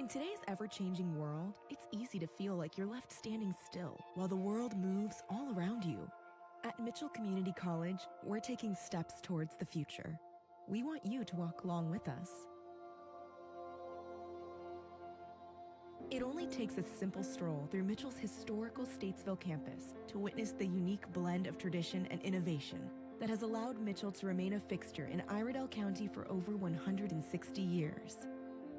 In today's ever-changing world, it's easy to feel like you're left standing still while the world moves all around you. At Mitchell Community College, we're taking steps towards the future. We want you to walk along with us. It only takes a simple stroll through Mitchell's historical Statesville campus to witness the unique blend of tradition and innovation that has allowed Mitchell to remain a fixture in Iredell County for over 160 years.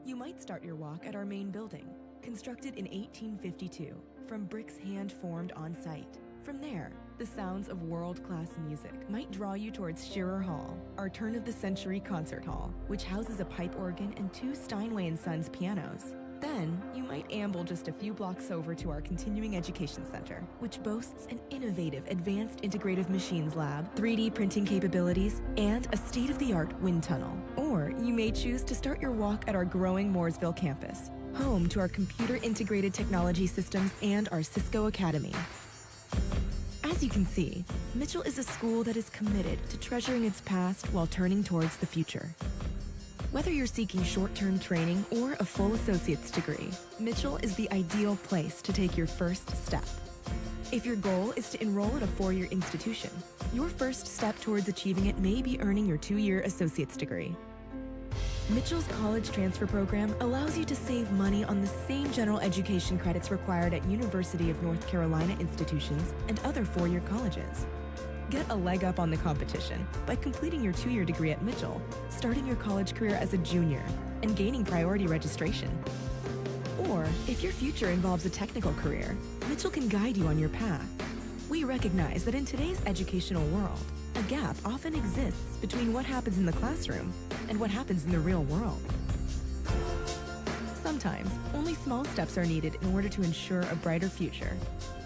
You might start your walk at our main building, constructed in 1852, from bricks hand-formed on site. From there, the sounds of world-class music might draw you towards Shearer Hall, our turn-of-the-century concert hall, which houses a pipe organ and 2 Steinway & Sons pianos. Then, you might amble just a few blocks over to our Continuing Education Center, which boasts an innovative Advanced Integrative Machines Lab, 3D printing capabilities, and a state-of-the-art wind tunnel. Or you may choose to start your walk at our growing Mooresville campus, home to our computer-integrated technology systems and our Cisco Academy. As you can see, Mitchell is a school that is committed to treasuring its past while turning towards the future. Whether you're seeking short-term training or a full associate's degree, Mitchell is the ideal place to take your first step. If your goal is to enroll at a 4-year institution, your first step towards achieving it may be earning your 2-year associate's degree. Mitchell's college transfer program allows you to save money on the same general education credits required at University of North Carolina institutions and other 4-year colleges. Get a leg up on the competition by completing your 2-year degree at Mitchell, starting your college career as a junior, and gaining priority registration. Or, if your future involves a technical career, Mitchell can guide you on your path. We recognize that in today's educational world, a gap often exists between what happens in the classroom and what happens in the real world. Sometimes, only small steps are needed in order to ensure a brighter future.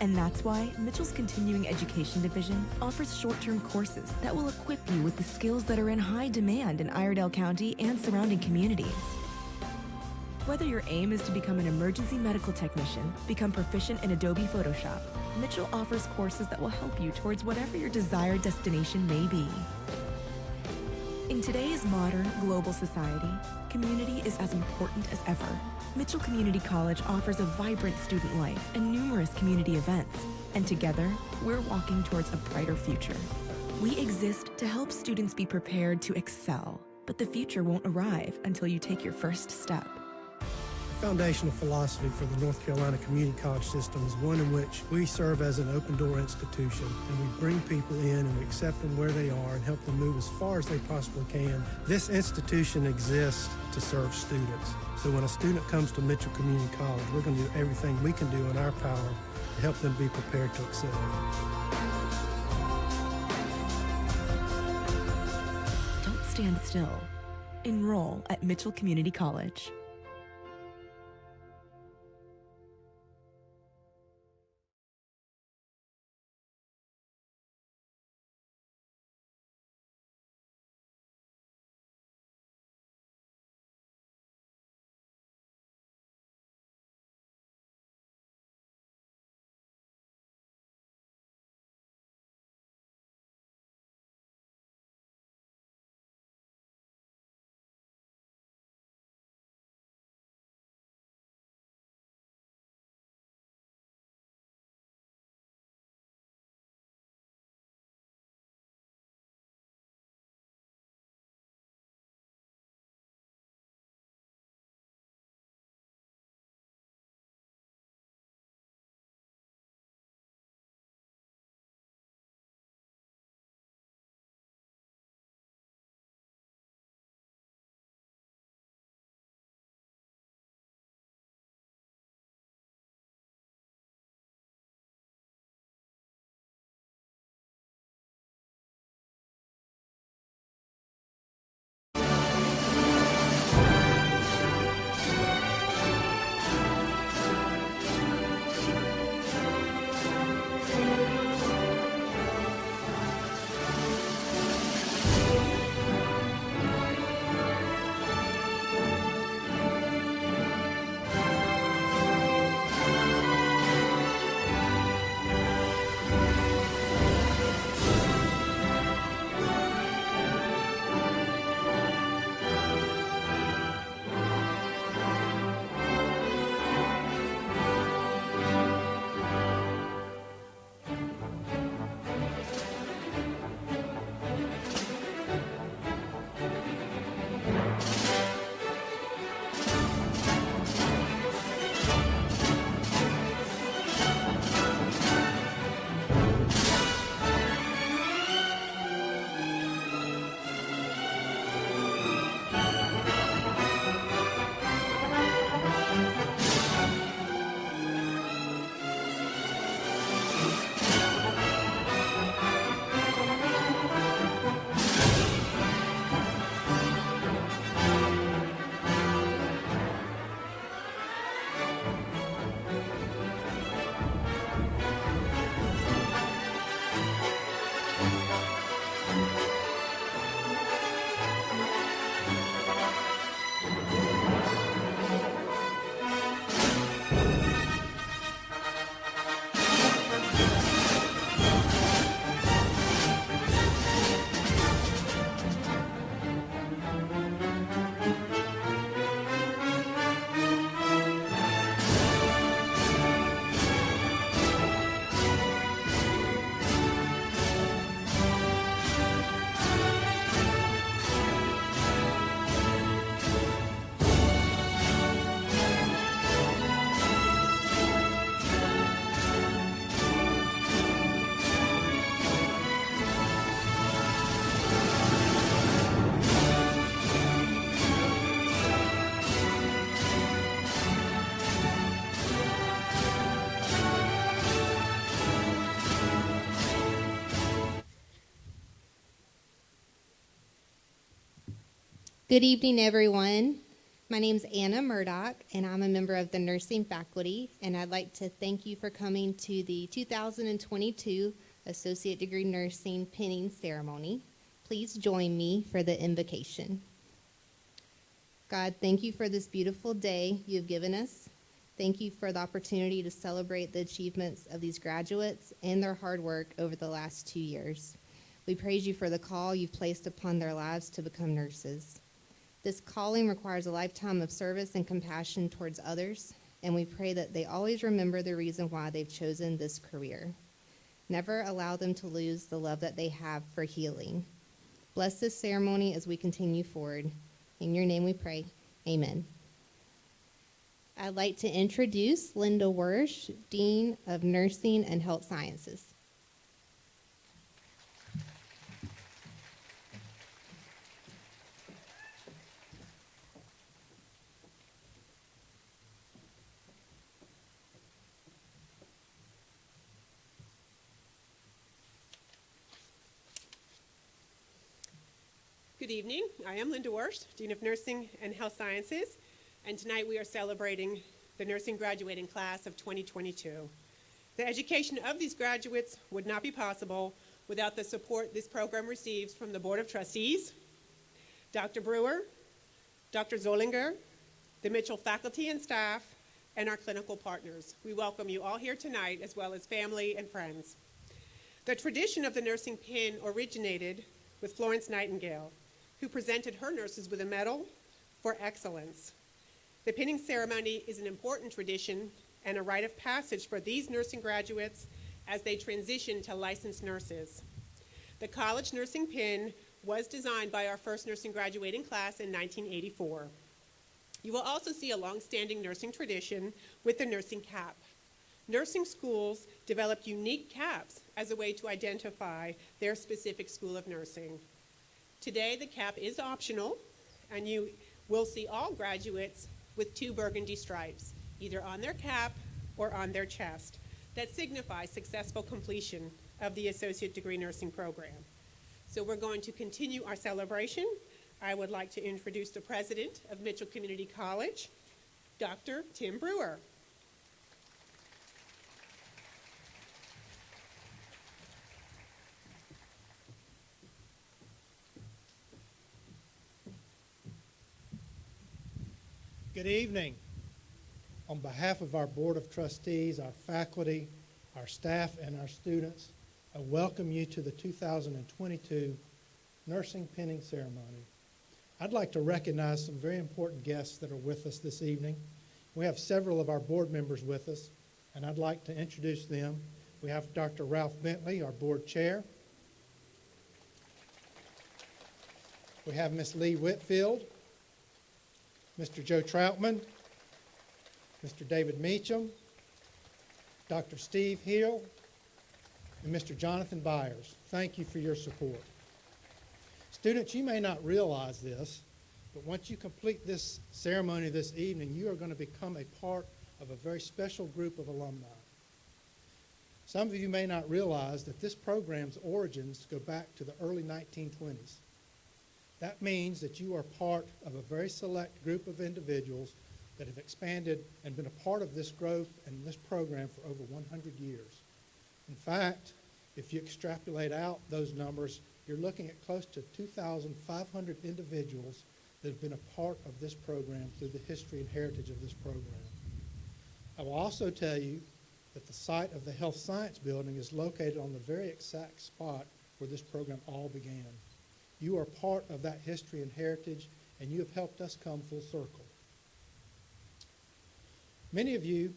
And that's why Mitchell's Continuing Education Division offers short-term courses that will equip you with the skills that are in high demand in Iredell County and surrounding communities. Whether your aim is to become an emergency medical technician, become proficient in Adobe Photoshop, Mitchell offers courses that will help you towards whatever your desired destination may be. In today's modern, global society, community is as important as ever. Mitchell Community College offers a vibrant student life and numerous community events, and together, we're walking towards a brighter future. We exist to help students be prepared to excel, but the future won't arrive until you take your first step. The foundational philosophy for the North Carolina Community College system is one in which we serve as an open-door institution, and we bring people in and we accept them where they are and help them move as far as they possibly can. This institution exists to serve students. So when a student comes to Mitchell Community College, we're going to do everything we can do in our power to help them be prepared to excel. Don't stand still. Enroll at Mitchell Community College. Good evening, everyone. My name is Anna Murdoch, and I'm a member of the nursing faculty, and I'd like to thank you for coming to the 2022 Associate Degree Nursing pinning ceremony. Please join me for the invocation. God, thank you for this beautiful day you've given us. Thank you for the opportunity to celebrate the achievements of these graduates and their hard work over the last 2 years. We praise you for the call you've placed upon their lives to become nurses. This calling requires a lifetime of service and compassion towards others, and we pray that they always remember the reason why they've chosen this career. Never allow them to lose the love that they have for healing. Bless this ceremony as we continue forward. In your name we pray, amen. I'd like to introduce Linda Wersch, Dean of Nursing and Health Sciences. Good evening. I am Linda Wersch, Dean of Nursing and Health Sciences, and tonight we are celebrating the nursing graduating class of 2022. The education of these graduates would not be possible without the support this program receives from the Board of Trustees, Dr. Brewer, Dr. Zollinger, the Mitchell faculty and staff, and our clinical partners. We welcome you all here tonight, as well as family and friends. The tradition of the nursing pin originated with Florence Nightingale, who presented her nurses with a medal for excellence. The pinning ceremony is an important tradition and a rite of passage for these nursing graduates as they transition to licensed nurses. The college nursing pin was designed by our first nursing graduating class in 1984. You will also see a long-standing nursing tradition with the nursing cap. Nursing schools developed unique caps as a way to identify their specific school of nursing. Today, the cap is optional, and you will see all graduates with 2 burgundy stripes, either on their cap or on their chest, that signify successful completion of the Associate Degree Nursing program. So we're going to continue our celebration. I would like to introduce the president of Mitchell Community College, Dr. Tim Brewer. Good evening. On behalf of our Board of Trustees, our faculty, our staff, and our students, I welcome you to the 2022 Nursing Pinning Ceremony. I'd like to recognize some very important guests that are with us this evening. We have several of our board members with us, and I'd like to introduce them. We have Dr. Ralph Bentley, our board chair. We have Ms. Lee Whitfield, Mr. Joe Troutman, Mr. David Meacham, Dr. Steve Hill, and Mr. Jonathan Byers. Thank you for your support. Students, you may not realize this, but once you complete this ceremony this evening, you are going to become a part of a very special group of alumni. Some of you may not realize that this program's origins go back to the early 1920s. That means that you are part of a very select group of individuals that have expanded and been a part of this growth and this program for over 100 years. In fact, if you extrapolate out those numbers, you're looking at close to 2,500 individuals that have been a part of this program through the history and heritage of this program. I will also tell you that the site of the Health Science Building is located on the very exact spot where this program all began. You are part of that history and heritage, and you have helped us come full circle. Many of you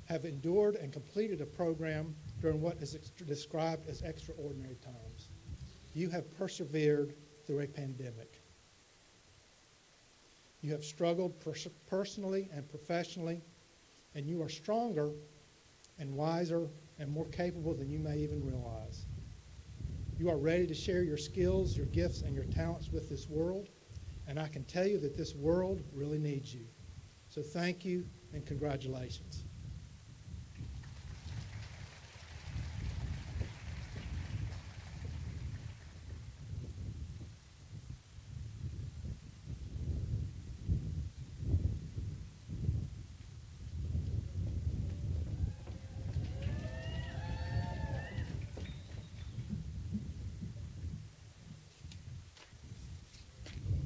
have endured and completed a program during what is described as extraordinary times. You have persevered through a pandemic. You have struggled personally and professionally, and you are stronger and wiser and more capable than you may even realize. You are ready to share your skills, your gifts, and your talents with this world, and I can tell you that this world really needs you. So thank you and congratulations.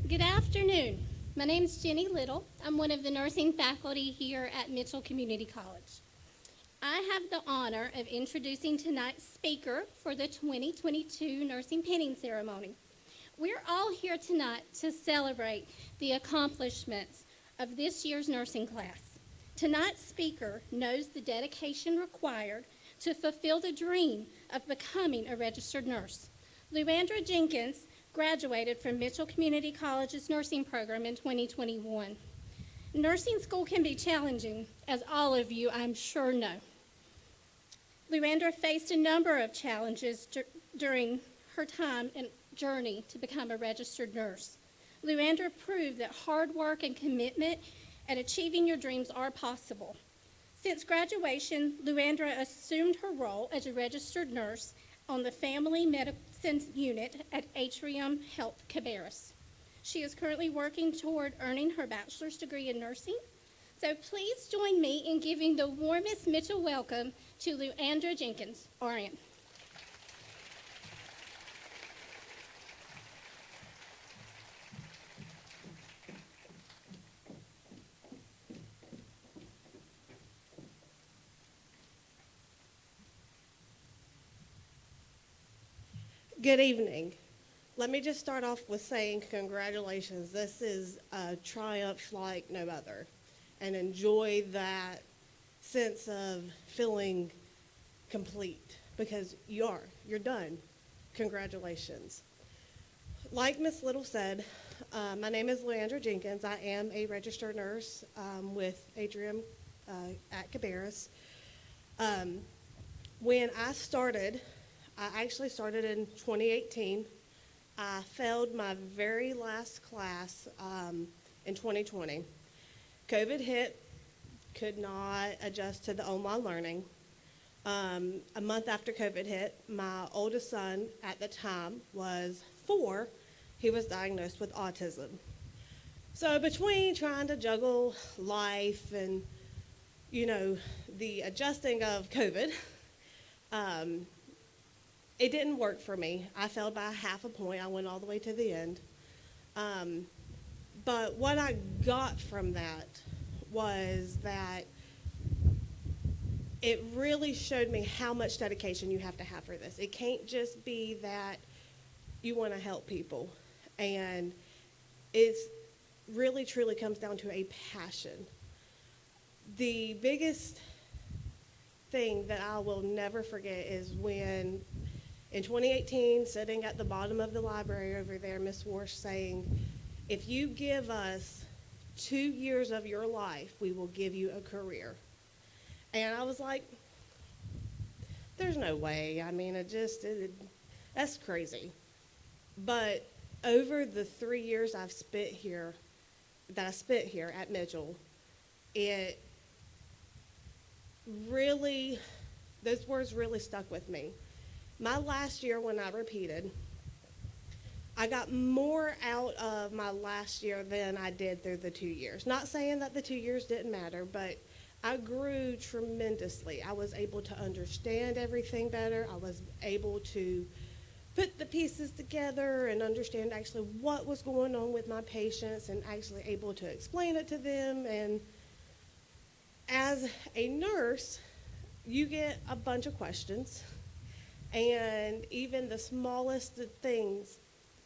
Good afternoon. My name is Jenny Little. I'm one of the nursing faculty here at Mitchell Community College. I have the honor of introducing tonight's speaker for the 2022 Nursing Pinning Ceremony. We're all here tonight to celebrate the accomplishments of this year's nursing class. Tonight's speaker knows the dedication required to fulfill the dream of becoming a registered nurse. Luandra Jenkins graduated from Mitchell Community College's nursing program in 2021. Nursing school can be challenging, as all of you, I'm sure, know. Luandra faced a number of challenges during her time and journey to become a registered nurse. Luandra proved that hard work and commitment and achieving your dreams are possible. Since graduation, Luandra assumed her role as a registered nurse on the Family Medicine Unit at Atrium Health Cabarrus. She is currently working toward earning her bachelor's degree in nursing. So please join me in giving the warmest Mitchell welcome to Luandra Jenkins, RN. Good evening. Let me just start off with saying congratulations. This is a triumph like no other. And enjoy that sense of feeling complete, because you're done. Congratulations. Like Ms. Little said, my name is Luandra Jenkins. I am a registered nurse with Atrium at Cabarrus. When I started, I actually started in 2018. I failed my very last class in 2020. COVID hit, could not adjust to the online learning. A month after COVID hit, my oldest son at the time was 4. He was diagnosed with autism. So between trying to juggle life and, the adjusting of COVID, it didn't work for me. I failed by half a point. I went all the way to the end. But what I got from that was that it really showed me how much dedication you have to have for this. It can't just be that you want to help people. And it really, truly comes down to a passion. The biggest thing that I will never forget is when, in 2018, sitting at the bottom of the library over there, Miss Warsh saying, if you give us 2 years of your life, we will give you a career. And I was like, there's no way. I mean, that's crazy. But over the 3 years I've spent here at Mitchell, it really, those words really stuck with me. My last year when I repeated, I got more out of my last year than I did through the 2 years. Not saying that the 2 years didn't matter, but I grew tremendously. I was able to understand everything better. I was able to put the pieces together and understand actually what was going on with my patients and actually able to explain it to them. And as a nurse, you get a bunch of questions, and even the smallest things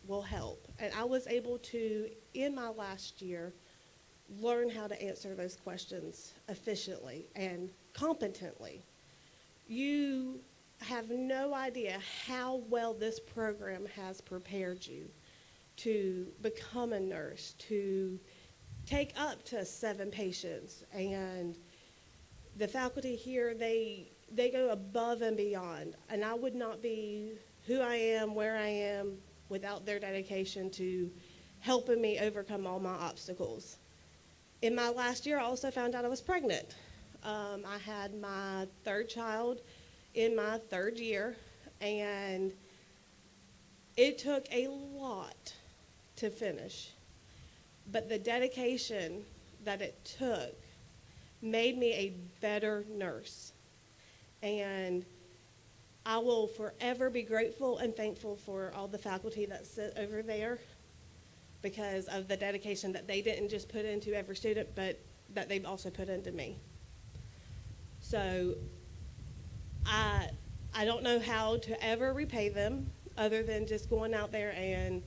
will help. And I was able to, in my last year, learn how to answer those questions efficiently and competently. You have no idea how well this program has prepared you to become a nurse, to take up to 7 patients. And the faculty here, they go above and beyond. And I would not be who I am, where I am, without their dedication to helping me overcome all my obstacles. In my last year, I also found out I was pregnant. I had my 3rd child in my 3rd year, and it took a lot to finish. But the dedication that it took made me a better nurse. And I will forever be grateful and thankful for all the faculty that sit over there. because of the dedication that they didn't just put into every student, but that they've also put into me. So I don't know how to ever repay them other than just going out there and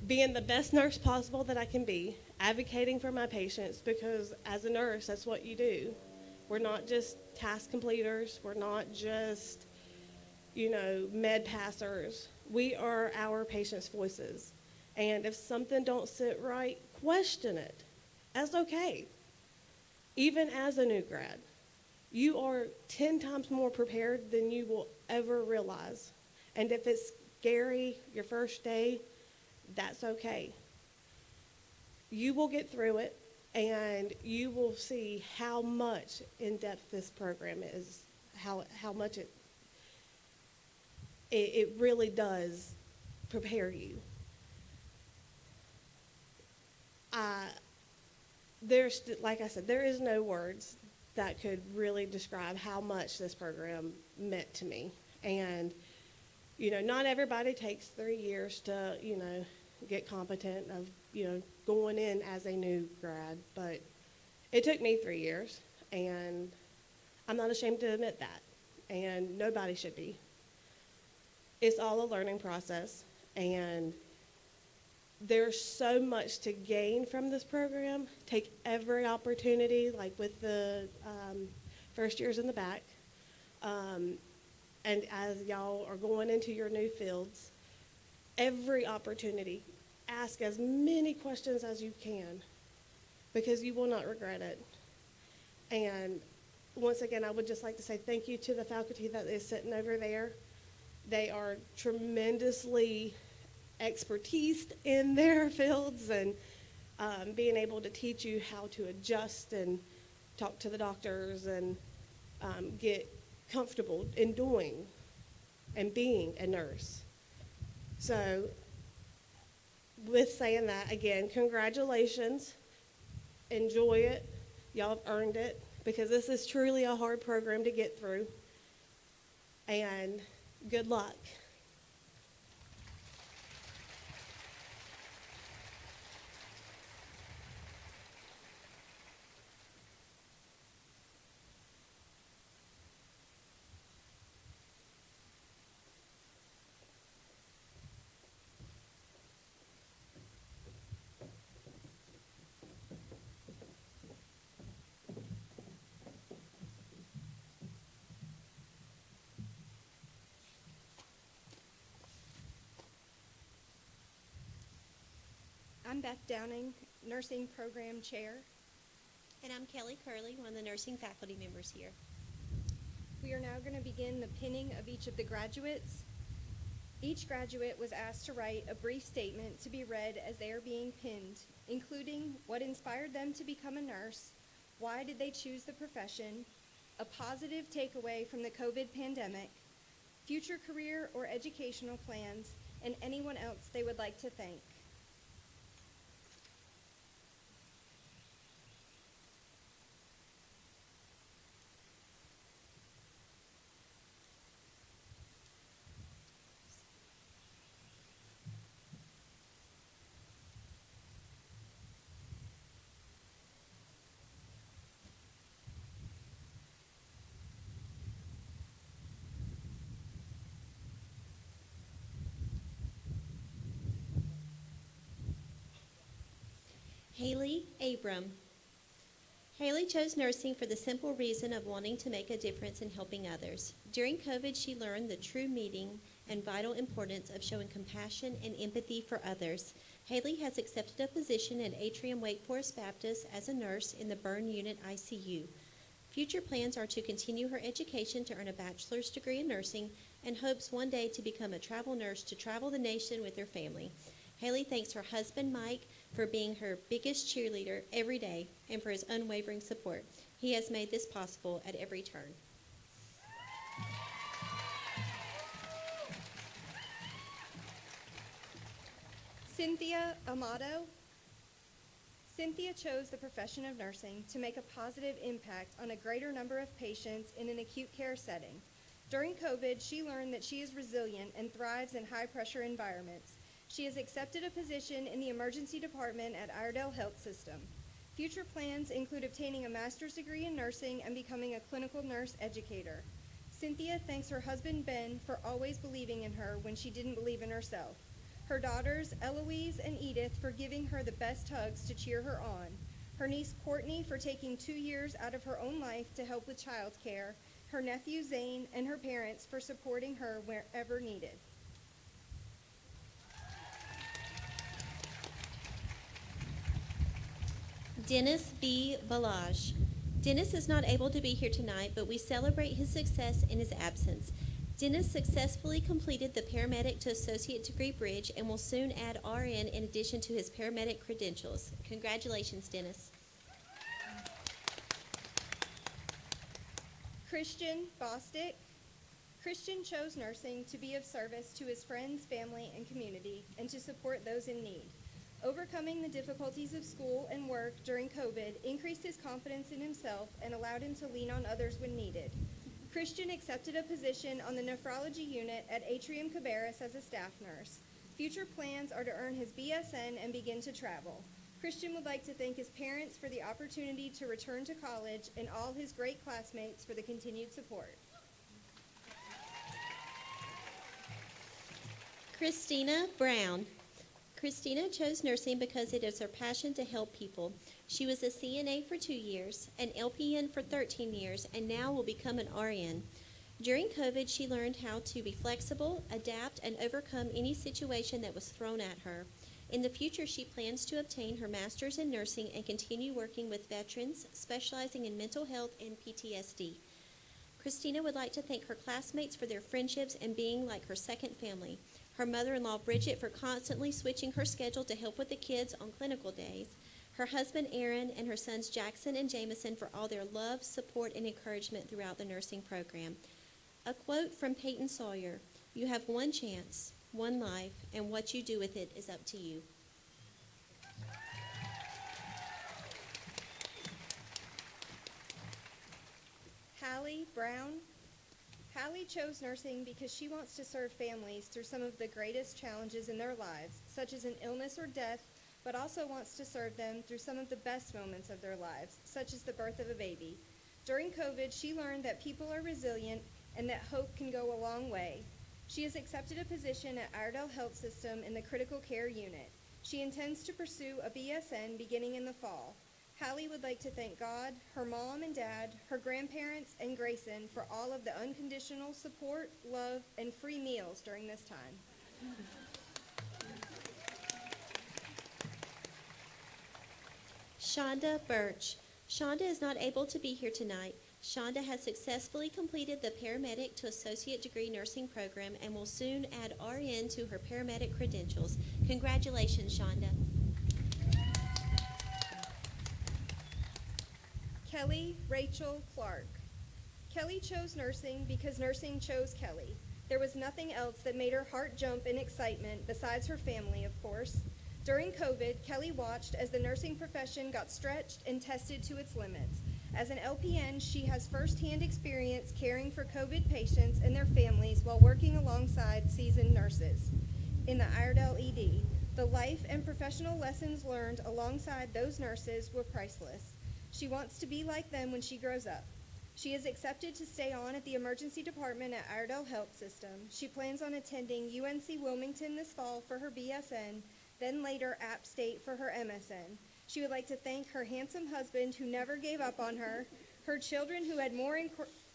being the best nurse possible that I can be, advocating for my patients, because as a nurse, that's what you do. We're not just task completers. We're not just, med passers. We are our patients' voices. And if something don't sit right, question it. That's okay. Even as a new grad, you are 10 times more prepared than you will ever realize. And if it's scary your first day, that's okay. You will get through it, and you will see how much in depth this program is, how much it really does prepare you. Like I said, there is no words that could really describe how much this program meant to me. And, not everybody takes 3 years to, get competent of, going in as a new grad, but it took me 3 years, and I'm not ashamed to admit that, and nobody should be. It's all a learning process, and there's so much to gain from this program. Take every opportunity, like with the first years in the back, and as y'all are going into your new fields, every opportunity, ask as many questions as you can, because you will not regret it. And once again, I would just like to say thank you to the faculty that is sitting over there. They are tremendously expertise in their fields, and being able to teach you how to adjust and talk to the doctors and get comfortable in doing and being a nurse. So with saying that, again, congratulations. Enjoy it. Y'all have earned it, because this is truly a hard program to get through. And good luck. I'm Beth Downing, Nursing Program Chair. And I'm Kelly Curley, one of the nursing faculty members here. We are now going to begin the pinning of each of the graduates. Each graduate was asked to write a brief statement to be read as they are being pinned, including what inspired them to become a nurse, why did they choose the profession, a positive takeaway from the COVID pandemic, future career or educational plans, and anyone else they would like to thank. Haley Abram. Haley chose nursing for the simple reason of wanting to make a difference in helping others. During COVID, she learned the true meaning and vital importance of showing compassion and empathy for others. Haley has accepted a position at Atrium Wake Forest Baptist as a nurse in the burn unit ICU. Future plans are to continue her education to earn a bachelor's degree in nursing and hopes one day to become a travel nurse to travel the nation with her family. Haley thanks her husband, Mike, for being her biggest cheerleader every day and for his unwavering support. He has made this possible at every turn. Cynthia Amato. Cynthia chose the profession of nursing to make a positive impact on a greater number of patients in an acute care setting. During COVID, she learned that she is resilient and thrives in high-pressure environments. She has accepted a position in the emergency department at Iredell Health System. Future plans include obtaining a master's degree in nursing and becoming a clinical nurse educator. Cynthia thanks her husband Ben for always believing in her when she didn't believe in herself. Her daughters Eloise and Edith for giving her the best hugs to cheer her on. Her niece Courtney for taking 2 years out of her own life to help with childcare. Her nephew Zane and her parents for supporting her wherever needed. Dennis B. Balaj. Dennis is not able to be here tonight, but we celebrate his success in his absence. Dennis successfully completed the paramedic to associate degree bridge and will soon add RN in addition to his paramedic credentials. Congratulations, Dennis. Christian Bostick. Christian chose nursing to be of service to his friends, family, and community, and to support those in need. Overcoming the difficulties of school and work during COVID increased his confidence in himself and allowed him to lean on others when needed. Christian accepted a position on the nephrology unit at Atrium Cabarrus as a staff nurse. Future plans are to earn his BSN and begin to travel. Christian would like to thank his parents for the opportunity to return to college and all his great classmates for the continued support. Christina Brown. Christina chose nursing because it is her passion to help people. She was a CNA for 2 years, an LPN for 13 years, and now will become an RN. During COVID, she learned how to be flexible, adapt, and overcome any situation that was thrown at her. In the future, she plans to obtain her master's in nursing and continue working with veterans, specializing in mental health and PTSD. Christina would like to thank her classmates for their friendships and being like her second family. Her mother-in-law, Bridget, for constantly switching her schedule to help with the kids on clinical days. Her husband, Aaron, and her sons, Jackson and Jameson, for all their love, support, and encouragement throughout the nursing program. A quote from Peyton Sawyer, "You have one chance, one life, and what you do with it is up to you." Hallie Brown. Hallie chose nursing because she wants to serve families through some of the greatest challenges in their lives, such as an illness or death, but also wants to serve them through some of the best moments of their lives, such as the birth of a baby. During COVID, she learned that people are resilient and that hope can go a long way. She has accepted a position at Iredell Health System in the critical care unit. She intends to pursue a BSN beginning in the fall. Hallie would like to thank God, her mom and dad, her grandparents, and Grayson for all of the unconditional support, love, and free meals during this time. Shonda Birch. Shonda is not able to be here tonight. Shonda has successfully completed the paramedic to associate degree nursing program and will soon add RN to her paramedic credentials. Congratulations, Shonda. Kelly Rachel Clark. Kelly chose nursing because nursing chose Kelly. There was nothing else that made her heart jump in excitement besides her family, of course. During COVID, Kelly watched as the nursing profession got stretched and tested to its limits. As an LPN, she has firsthand experience caring for COVID patients and their families while working alongside seasoned nurses. In the Iredell ED, the life and professional lessons learned alongside those nurses were priceless. She wants to be like them when she grows up. She is accepted to stay on at the emergency department at Iredell Health System. She plans on attending UNC Wilmington this fall for her BSN, then later App State for her MSN. She would like to thank her handsome husband who never gave up on her, her children who had more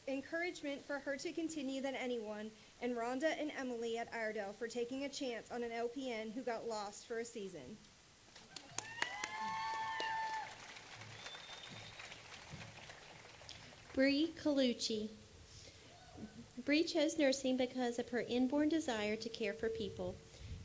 encouragement for her to continue than anyone, and Rhonda and Emily at Iredell for taking a chance on an LPN who got lost for a season. Bree Colucci. Bree chose nursing because of her inborn desire to care for people.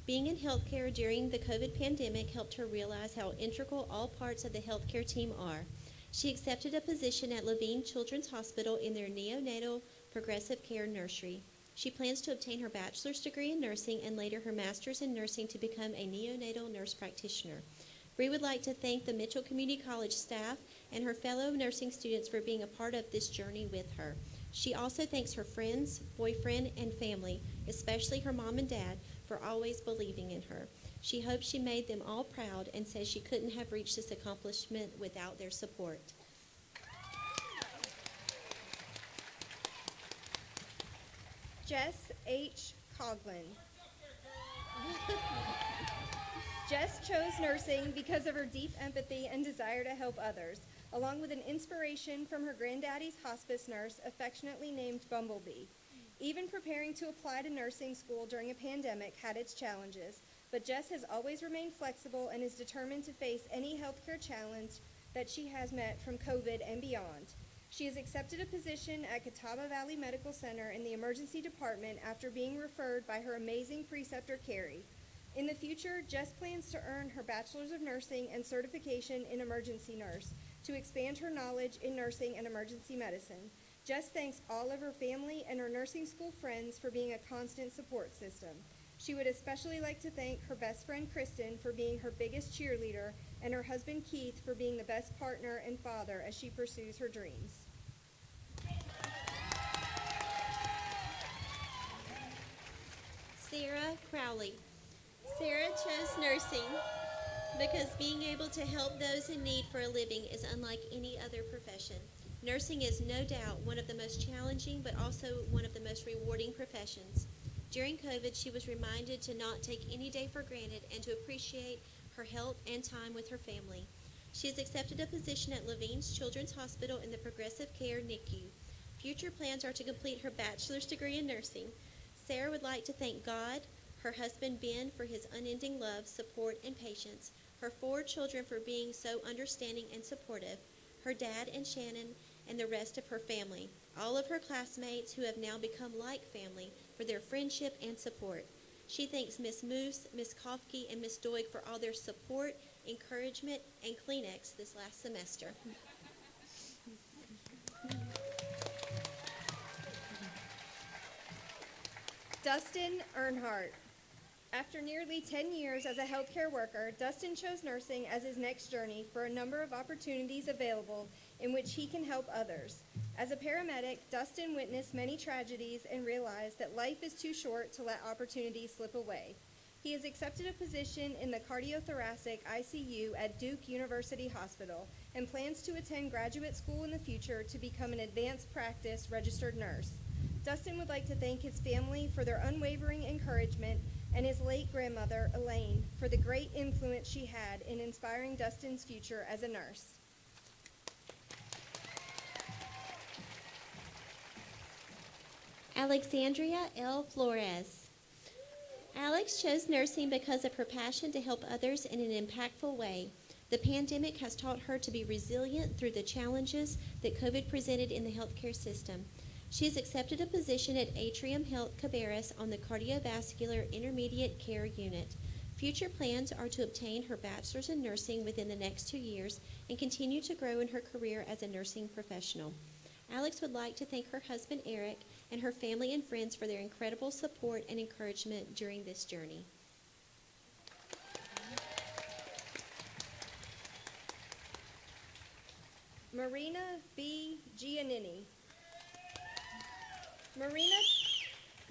Being in healthcare during the COVID pandemic helped her realize how integral all parts of the healthcare team are. She accepted a position at Levine Children's Hospital in their neonatal progressive care nursery. She plans to obtain her bachelor's degree in nursing and later her master's in nursing to become a neonatal nurse practitioner. Bree would like to thank the Mitchell Community College staff and her fellow nursing students for being a part of this journey with her. She also thanks her friends, boyfriend, and family, especially her mom and dad, for always believing in her. She hopes she made them all proud and says she couldn't have reached this accomplishment without their support. Jess H. Coughlin. Jess chose nursing because of her deep empathy and desire to help others, along with an inspiration from her granddaddy's hospice nurse, affectionately named Bumblebee. Even preparing to apply to nursing school during a pandemic had its challenges, but Jess has always remained flexible and is determined to face any healthcare challenge that she has met from COVID and beyond. She has accepted a position at Catawba Valley Medical Center in the emergency department after being referred by her amazing preceptor, Carrie. In the future, Jess plans to earn her Bachelor's of Nursing and certification in emergency nurse to expand her knowledge in nursing and emergency medicine. Jess thanks all of her family and her nursing school friends for being a constant support system. She would especially like to thank her best friend, Kristen, for being her biggest cheerleader, and her husband, Keith, for being the best partner and father as she pursues her dreams. Sarah Crowley. Sarah chose nursing because being able to help those in need for a living is unlike any other profession. Nursing is no doubt one of the most challenging but also one of the most rewarding professions. During COVID, she was reminded to not take any day for granted and to appreciate her health and time with her family. She has accepted a position at Levine's Children's Hospital in the Progressive Care NICU. Future plans are to complete her bachelor's degree in nursing. Sarah would like to thank God, her husband Ben for his unending love, support, and patience, her 4 children for being so understanding and supportive, her dad and Shannon, and the rest of her family, all of her classmates who have now become like family for their friendship and support. She thanks Miss Moose, Miss Kofke, and Miss Doig for all their support, encouragement, and Kleenex this last semester. Dustin Earnhardt. After nearly 10 years as a healthcare worker, Dustin chose nursing as his next journey for a number of opportunities available in which he can help others. As a paramedic, Dustin witnessed many tragedies and realized that life is too short to let opportunities slip away. He has accepted a position in the cardiothoracic ICU at Duke University Hospital and plans to attend graduate school in the future to become an advanced practice registered nurse. Dustin would like to thank his family for their unwavering encouragement and his late grandmother, Elaine, for the great influence she had in inspiring Dustin's future as a nurse. Alexandria L. Flores. Alex chose nursing because of her passion to help others in an impactful way. The pandemic has taught her to be resilient through the challenges that COVID presented in the healthcare system. She has accepted a position at Atrium Health Cabarrus on the Cardiovascular Intermediate Care Unit. Future plans are to obtain her bachelor's in nursing within the next 2 years and continue to grow in her career as a nursing professional. Alex would like to thank her husband Eric and her family and friends for their incredible support and encouragement during this journey. Marina B. Giannini.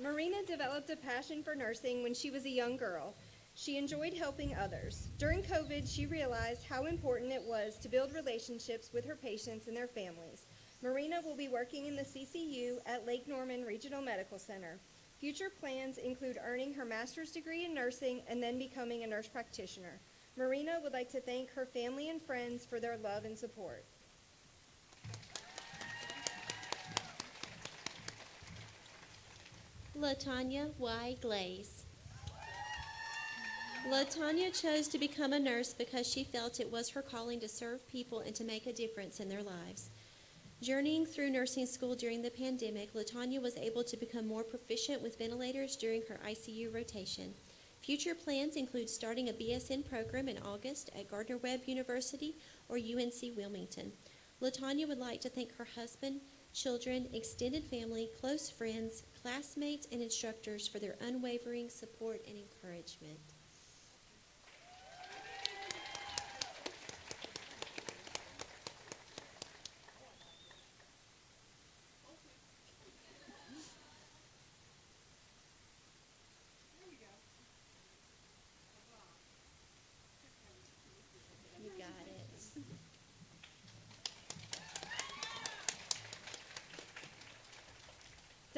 Marina developed a passion for nursing when she was a young girl. She enjoyed helping others. During COVID, she realized how important it was to build relationships with her patients and their families. Marina will be working in the CCU at Lake Norman Regional Medical Center. Future plans include earning her master's degree in nursing and then becoming a nurse practitioner. Marina would like to thank her family and friends for their love and support. LaTanya Y. Glaze. LaTanya chose to become a nurse because she felt it was her calling to serve people and to make a difference in their lives. Journeying through nursing school during the pandemic, LaTanya was able to become more proficient with ventilators during her ICU rotation. Future plans include starting a BSN program in August at Gardner-Webb University or UNC Wilmington. LaTanya would like to thank her husband, children, extended family, close friends, classmates, and instructors for their unwavering support and encouragement.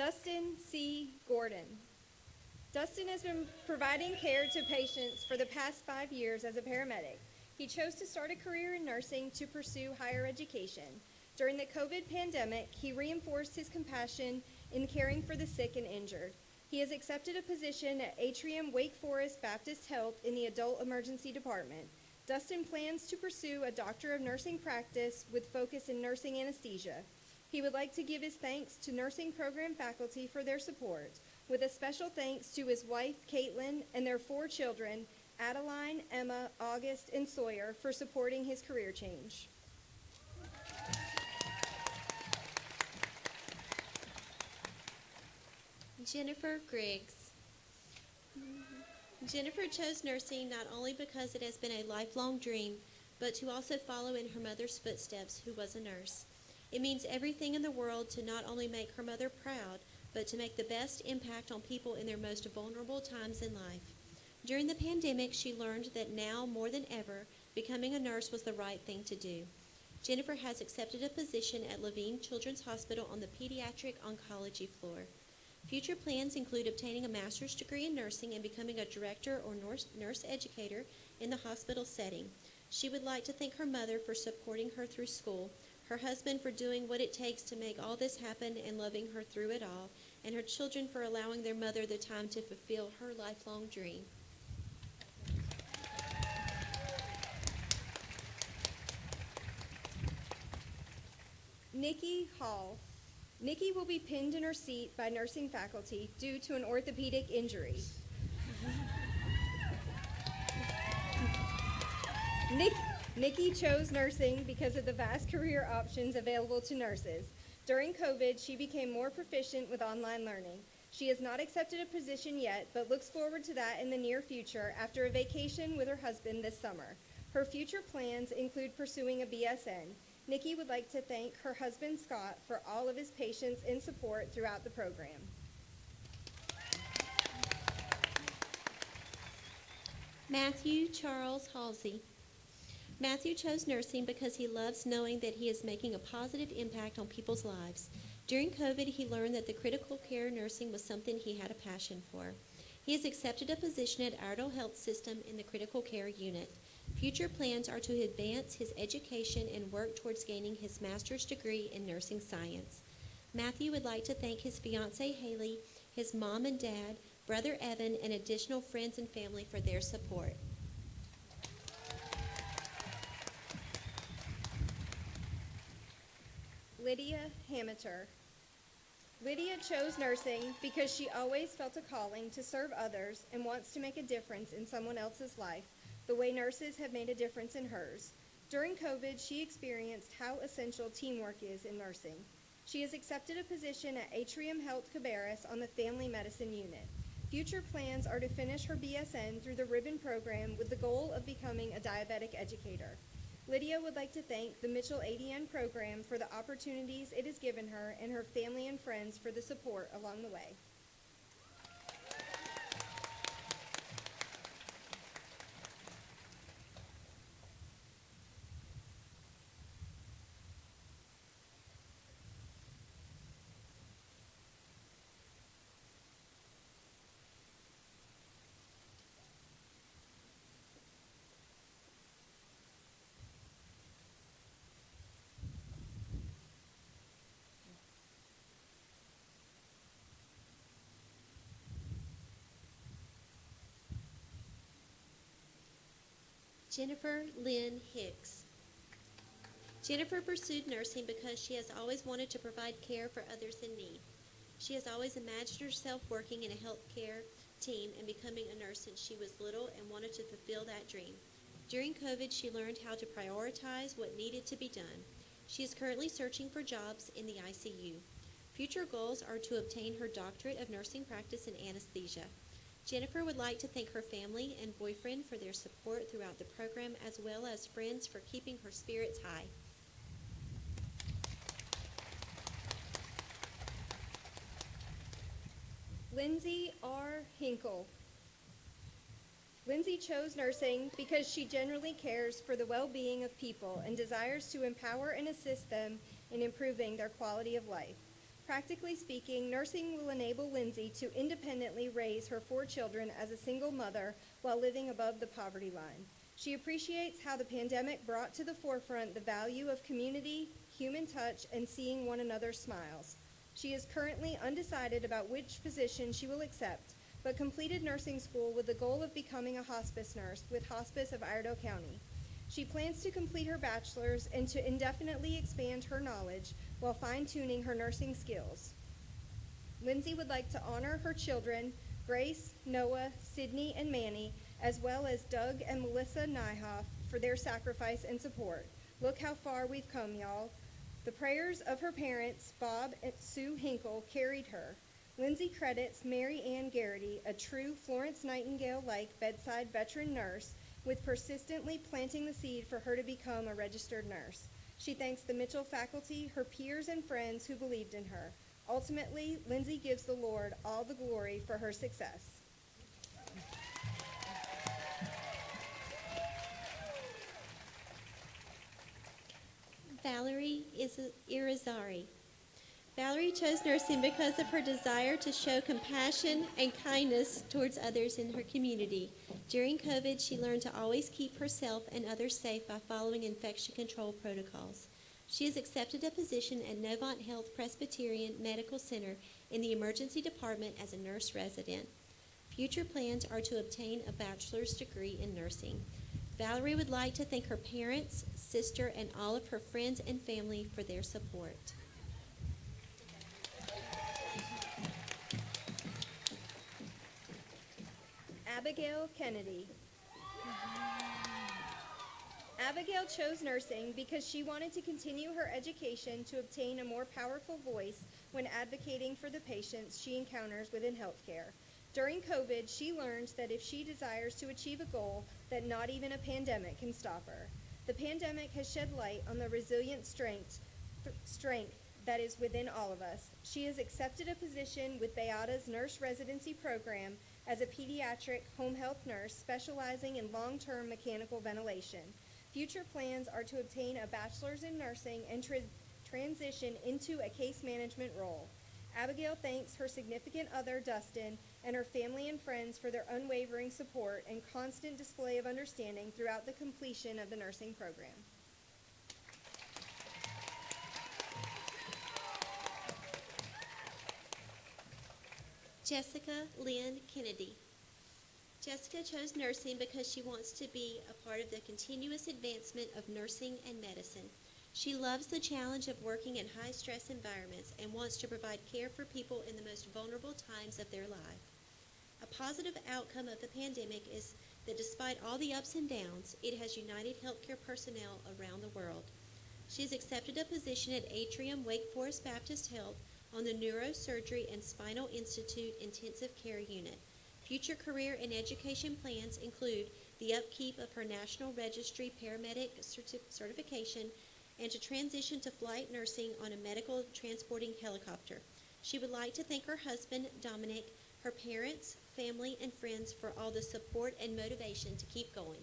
Dustin C. Gordon. Dustin has been providing care to patients for the past 5 years as a paramedic. He chose to start a career in nursing to pursue higher education. During the COVID pandemic, he reinforced his compassion in caring for the sick and injured. He has accepted a position at Atrium Wake Forest Baptist Health in the Adult Emergency Department. Dustin plans to pursue a Doctor of Nursing practice with focus in nursing anesthesia. He would like to give his thanks to nursing program faculty for their support, with a special thanks to his wife, Caitlin, and their 4 children, Adeline, Emma, August, and Sawyer, for supporting his career change. Jennifer Griggs. Jennifer chose nursing not only because it has been a lifelong dream, but to also follow in her mother's footsteps, who was a nurse. It means everything in the world to not only make her mother proud, but to make the best impact on people in their most vulnerable times in life. During the pandemic, she learned that now more than ever, becoming a nurse was the right thing to do. Jennifer has accepted a position at Levine Children's Hospital on the pediatric oncology floor. Future plans include obtaining a master's degree in nursing and becoming a director or nurse educator in the hospital setting. She would like to thank her mother for supporting her through school, her husband for doing what it takes to make all this happen and loving her through it all, and her children for allowing their mother the time to fulfill her lifelong dream. Nikki Hall. Nikki will be pinned in her seat by nursing faculty due to an orthopedic injury. Nikki chose nursing because of the vast career options available to nurses. During COVID, she became more proficient with online learning. She has not accepted a position yet, but looks forward to that in the near future after a vacation with her husband this summer. Her future plans include pursuing a BSN. Nikki would like to thank her husband, Scott, for all of his patience and support throughout the program. Matthew Charles Halsey. Matthew chose nursing because he loves knowing that he is making a positive impact on people's lives. During COVID, he learned that the critical care nursing was something he had a passion for. He has accepted a position at Iredell Health System in the critical care unit. Future plans are to advance his education and work towards gaining his master's degree in nursing science. Matthew would like to thank his fiancée Haley, his mom and dad, brother Evan, and additional friends and family for their support. Lydia Hameter. Lydia chose nursing because she always felt a calling to serve others and wants to make a difference in someone else's life, the way nurses have made a difference in hers. During COVID, she experienced how essential teamwork is in nursing. She has accepted a position at Atrium Health Cabarrus on the family medicine unit. Future plans are to finish her BSN through the Ribbon program with the goal of becoming a diabetic educator. Lydia would like to thank the Mitchell ADN program for the opportunities it has given her and her family and friends for the support along the way. Jennifer Lynn Hicks. Jennifer pursued nursing because she has always wanted to provide care for others in need. She has always imagined herself working in a healthcare team and becoming a nurse since she was little and wanted to fulfill that dream. During COVID, she learned how to prioritize what needed to be done. She is currently searching for jobs in the ICU. Future goals are to obtain her doctorate of nursing practice in anesthesia. Jennifer would like to thank her family and boyfriend for their support throughout the program, as well as friends for keeping her spirits high. Lindsay R. Hinkle. Lindsay chose nursing because she generally cares for the well-being of people and desires to empower and assist them in improving their quality of life. Practically speaking, nursing will enable Lindsay to independently raise her 4 children as a single mother while living above the poverty line. She appreciates how the pandemic brought to the forefront the value of community, human touch, and seeing one another's smiles. She is currently undecided about which position she will accept, but completed nursing school with the goal of becoming a hospice nurse with Hospice of Iredell County. She plans to complete her bachelor's and to indefinitely expand her knowledge while fine-tuning her nursing skills. Lindsay would like to honor her children, Grace, Noah, Sydney, and Manny, as well as Doug and Melissa Nyhoff for their sacrifice and support. Look how far we've come, y'all. The prayers of her parents, Bob and Sue Hinkle, carried her. Lindsay credits Mary Ann Garrity, a true Florence Nightingale-like bedside veteran nurse, with persistently planting the seed for her to become a registered nurse. She thanks the Mitchell faculty, her peers, and friends who believed in her. Ultimately, Lindsay gives the Lord all the glory for her success. Valerie Irizarry. Valerie chose nursing because of her desire to show compassion and kindness towards others in her community. During COVID, she learned to always keep herself and others safe by following infection control protocols. She has accepted a position at Novant Health Presbyterian Medical Center in the emergency department as a nurse resident. Future plans are to obtain a bachelor's degree in nursing. Valerie would like to thank her parents, sister, and all of her friends and family for their support. Abigail Kennedy. Abigail chose nursing because she wanted to continue her education to obtain a more powerful voice when advocating for the patients she encounters within healthcare. During COVID, she learned that if she desires to achieve a goal, that not even a pandemic can stop her. The pandemic has shed light on the resilient strength that is within all of us. She has accepted a position with Beata's nurse residency program as a pediatric home health nurse specializing in long-term mechanical ventilation. Future plans are to obtain a bachelor's in nursing and transition into a case management role. Abigail thanks her significant other, Dustin, and her family and friends for their unwavering support and constant display of understanding throughout the completion of the nursing program. Jessica Lynn Kennedy. Jessica chose nursing because she wants to be a part of the continuous advancement of nursing and medicine. She loves the challenge of working in high-stress environments and wants to provide care for people in the most vulnerable times of their life. A positive outcome of the pandemic is that despite all the ups and downs, it has united healthcare personnel around the world. She has accepted a position at Atrium Wake Forest Baptist Health on the Neurosurgery and Spinal Institute Intensive Care Unit. Future career and education plans include the upkeep of her National Registry paramedic certification and to transition to flight nursing on a medical transporting helicopter. She would like to thank her husband, Dominic, her parents, family, and friends for all the support and motivation to keep going.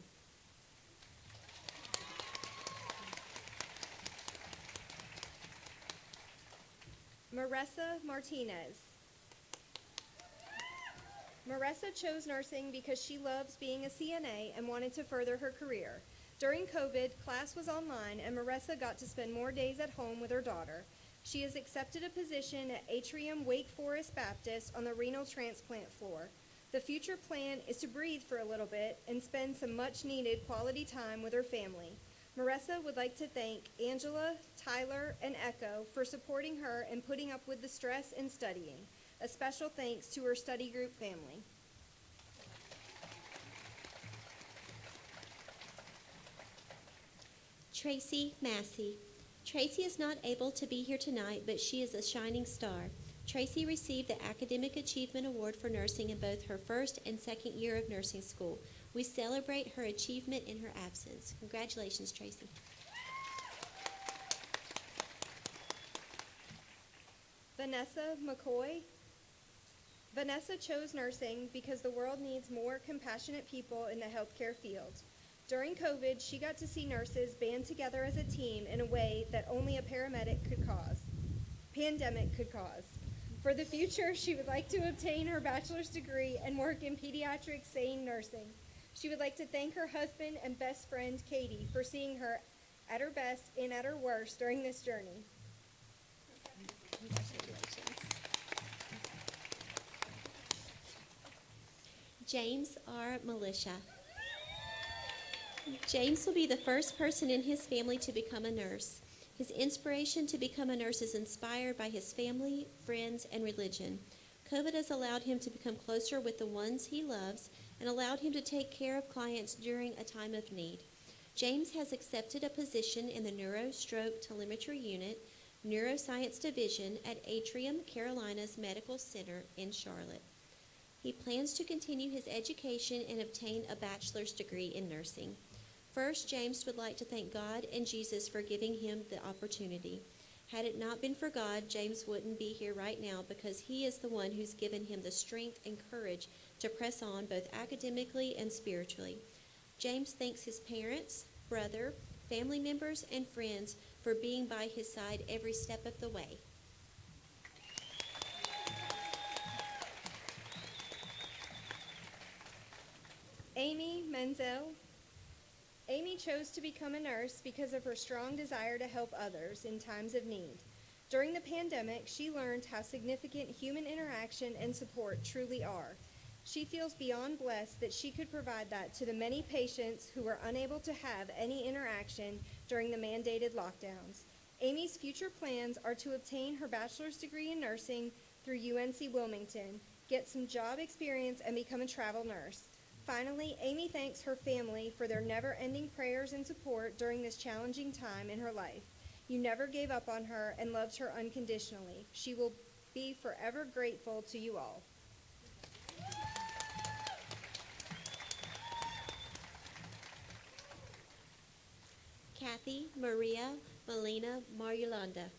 Marissa Martinez. Marissa chose nursing because she loves being a CNA and wanted to further her career. During COVID, class was online and Marissa got to spend more days at home with her daughter. She has accepted a position at Atrium Wake Forest Baptist on the renal transplant floor. The future plan is to breathe for a little bit and spend some much-needed quality time with her family. Marissa would like to thank Angela, Tyler, and Echo for supporting her and putting up with the stress and studying. A special thanks to her study group family. Tracy Massey. Tracy is not able to be here tonight, but she is a shining star. Tracy received the Academic Achievement Award for nursing in both her first and second year of nursing school. We celebrate her achievement in her absence. Congratulations, Tracy. Vanessa McCoy. Vanessa chose nursing because the world needs more compassionate people in the healthcare field. During COVID, she got to see nurses band together as a team in a way that only a paramedic could cause. pandemic could cause. For the future, she would like to obtain her bachelor's degree and work in pediatric SANE nursing. She would like to thank her husband and best friend, Katie, for seeing her at her best and at her worst during this journey. James R. Militia. James will be the first person in his family to become a nurse. His inspiration to become a nurse is inspired by his family, friends, and religion. COVID has allowed him to become closer with the ones he loves and allowed him to take care of clients during a time of need. James has accepted a position in the Neurostroke Telemetry Unit, Neuroscience Division at Atrium Carolinas Medical Center in Charlotte. He plans to continue his education and obtain a bachelor's degree in nursing. First, James would like to thank God and Jesus for giving him the opportunity. Had it not been for God, James wouldn't be here right now because he is the one who's given him the strength and courage to press on both academically and spiritually. James thanks his parents, brother, family members, and friends for being by his side every step of the way. Amy Menzel. Amy chose to become a nurse because of her strong desire to help others in times of need. During the pandemic, she learned how significant human interaction and support truly are. She feels beyond blessed that she could provide that to the many patients who were unable to have any interaction during the mandated lockdowns. Amy's future plans are to obtain her bachelor's degree in nursing through UNC Wilmington, get some job experience, and become a travel nurse. Finally, Amy thanks her family for their never-ending prayers and support during this challenging time in her life. You never gave up on her and loved her unconditionally. She will be forever grateful to you all. Kathy Maria Molina Marulanda.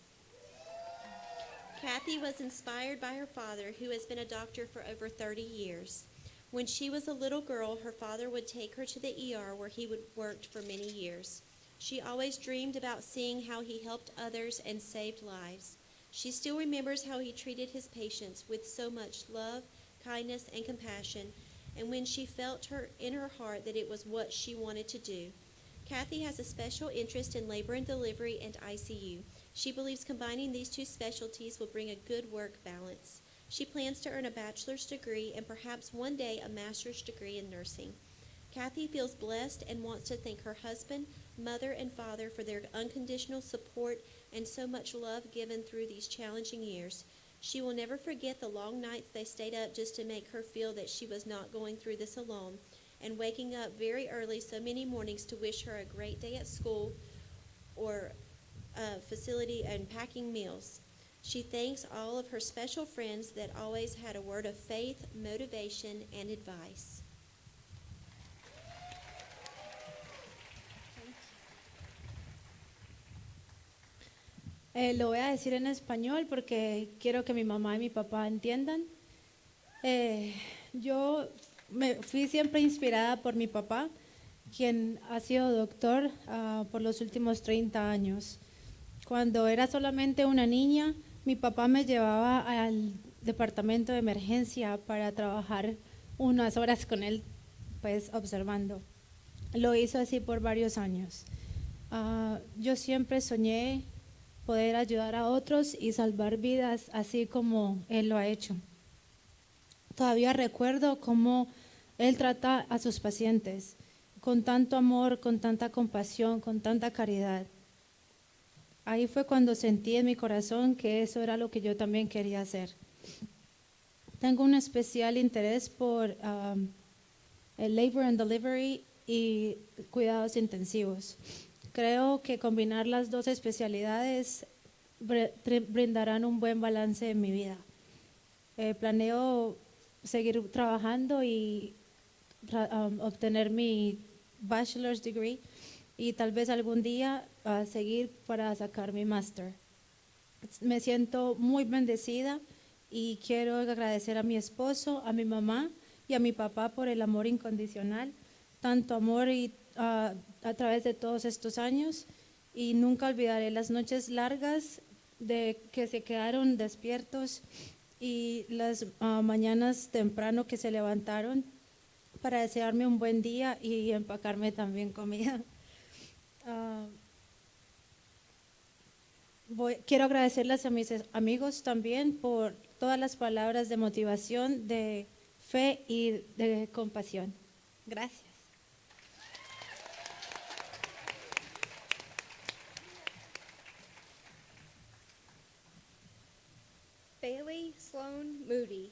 Kathy was inspired by her father, who has been a doctor for over 30 years. When she was a little girl, her father would take her to the ER where he worked for many years. She always dreamed about seeing how he helped others and saved lives. She still remembers how he treated his patients with so much love, kindness, and compassion, and when she felt in her heart that it was what she wanted to do. Kathy has a special interest in labor and delivery and ICU. She believes combining these two specialties will bring a good work balance. She plans to earn a bachelor's degree and perhaps one day a master's degree in nursing. Kathy feels blessed and wants to thank her husband, mother, and father for their unconditional support and so much love given through these challenging years. She will never forget the long nights they stayed up just to make her feel that she was not going through this alone, and waking up very early so many mornings to wish her a great day at school or facility and packing meals. She thanks all of her special friends that always had a word of faith, motivation, and advice. Lo voy a decir en español porque quiero que mi mamá y mi papá entiendan. Yo me fui siempre inspirada por mi papá, quien ha sido doctor por los últimos 30 años. Cuando era solamente una niña, mi papá me llevaba al departamento de emergencia para trabajar unas horas con él, pues observando. Lo hizo así por varios años. Yo siempre soñé poder ayudar a otros y salvar vidas, así como él lo ha hecho. Todavía recuerdo cómo él trata a sus pacientes, con tanto amor, con tanta compasión, con tanta caridad. Ahí fue cuando sentí en mi corazón que eso era lo que yo también quería hacer. Tengo un especial interés por el labor and delivery y cuidados intensivos. Creo que combinar las dos especialidades brindarán un buen balance en mi vida. Planeo seguir trabajando y obtener mi bachelor's degree y tal vez algún día seguir para sacar mi máster. Me siento muy bendecida y quiero agradecer a mi esposo, a mi mamá y a mi papá por el amor incondicional, tanto amor a través de todos estos años, y nunca olvidaré las noches largas de que se quedaron despiertos y las mañanas temprano que se levantaron para desearme un buen día y empacarme también comida. Ah, quiero agradecerles a mis amigos también por todas las palabras de motivación, de fe y de compasión. Gracias. Bailey Sloan Moody.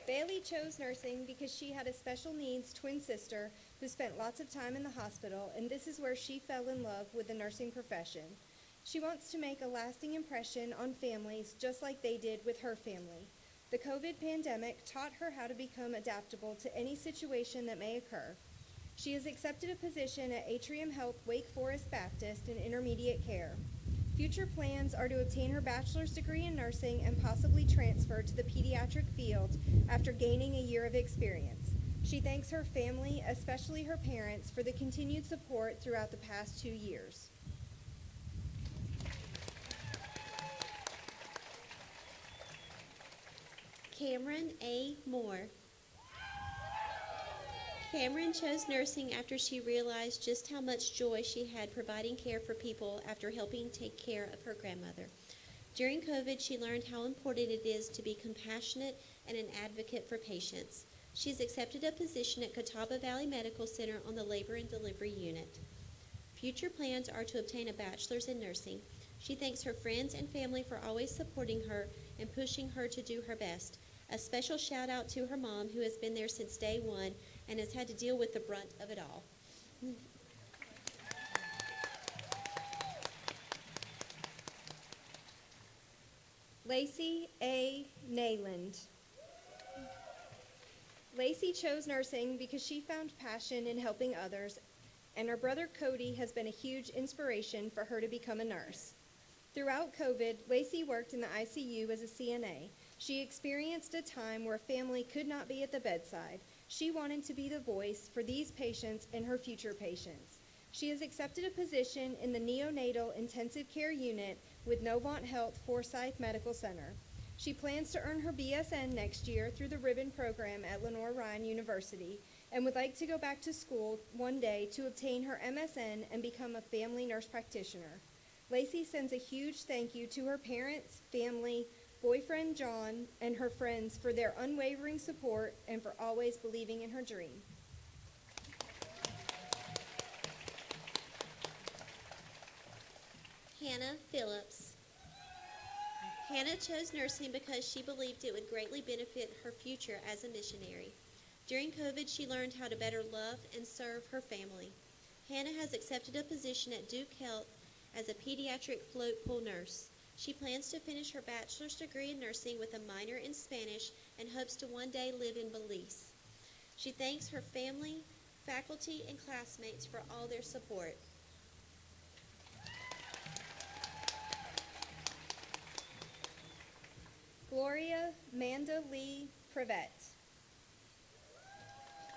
Bailey chose nursing because she had a special needs twin sister who spent lots of time in the hospital, and this is where she fell in love with the nursing profession. She wants to make a lasting impression on families just like they did with her family. The COVID pandemic taught her how to become adaptable to any situation that may occur. She has accepted a position at Atrium Health Wake Forest Baptist in intermediate care. Future plans are to obtain her bachelor's degree in nursing and possibly transfer to the pediatric field after gaining a year of experience. She thanks her family, especially her parents, for the continued support throughout the past 2 years. Cameron A. Moore. Cameron chose nursing after she realized just how much joy she had providing care for people after helping take care of her grandmother. During COVID, she learned how important it is to be compassionate and an advocate for patients. She has accepted a position at Catawba Valley Medical Center on the Labor and Delivery Unit. Future plans are to obtain a bachelor's in nursing. She thanks her friends and family for always supporting her and pushing her to do her best. A special shout out to her mom, who has been there since day one and has had to deal with the brunt of it all. Lacey A. Nayland. Lacey chose nursing because she found passion in helping others, and her brother Cody has been a huge inspiration for her to become a nurse. Throughout COVID, Lacey worked in the ICU as a CNA. She experienced a time where family could not be at the bedside. She wanted to be the voice for these patients and her future patients. She has accepted a position in the neonatal intensive care unit with Novant Health Forsyth Medical Center. She plans to earn her BSN next year through the Ribbon program at Lenore Ryan University and would like to go back to school one day to obtain her MSN and become a family nurse practitioner. Lacey sends a huge thank you to her parents, family, boyfriend John, and her friends for their unwavering support and for always believing in her dream. Hannah Phillips. Hannah chose nursing because she believed it would greatly benefit her future as a missionary. During COVID, she learned how to better love and serve her family. Hannah has accepted a position at Duke Health as a pediatric float pool nurse. She plans to finish her bachelor's degree in nursing with a minor in Spanish and hopes to one day live in Belize. She thanks her family, faculty, and classmates for all their support. Gloria Manda Lee Prevette.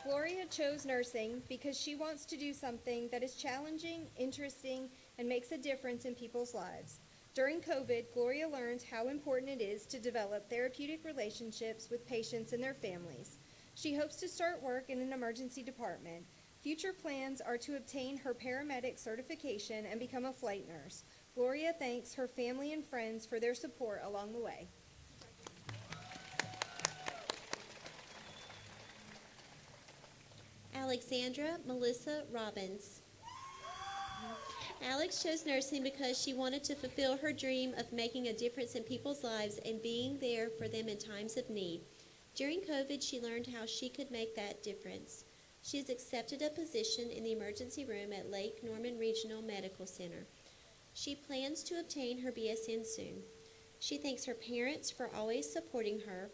Gloria chose nursing because she wants to do something that is challenging, interesting, and makes a difference in people's lives. During COVID, Gloria learned how important it is to develop therapeutic relationships with patients and their families. She hopes to start work in an emergency department. Future plans are to obtain her paramedic certification and become a flight nurse. Gloria thanks her family and friends for their support along the way. Alexandra Melissa Robbins. Alex chose nursing because she wanted to fulfill her dream of making a difference in people's lives and being there for them in times of need. During COVID, she learned how she could make that difference. She has accepted a position in the emergency room at Lake Norman Regional Medical Center. She plans to obtain her BSN soon. She thanks her parents for always supporting her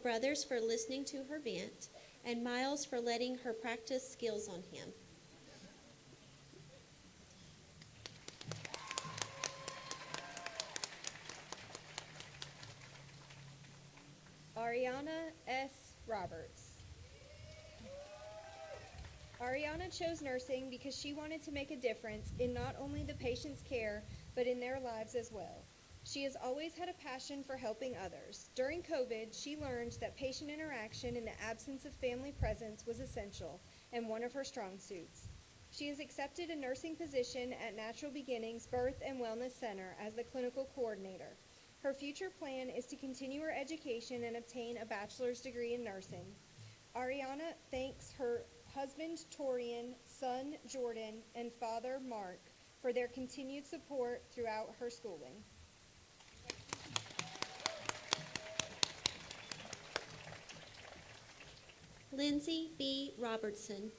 brothers for listening to her vent, and Miles for letting her practice skills on him. Ariana S. Roberts. Ariana chose nursing because she wanted to make a difference in not only the patient's care, but in their lives as well. She has always had a passion for helping others. During COVID, she learned that patient interaction in the absence of family presence was essential and one of her strong suits. She has accepted a nursing position at Natural Beginnings Birth and Wellness Center as the clinical coordinator. Her future plan is to continue her education and obtain a bachelor's degree in nursing. Ariana thanks her husband Torian, son Jordan, and father Mark for their continued support throughout her schooling. Lindsay B. Robertson.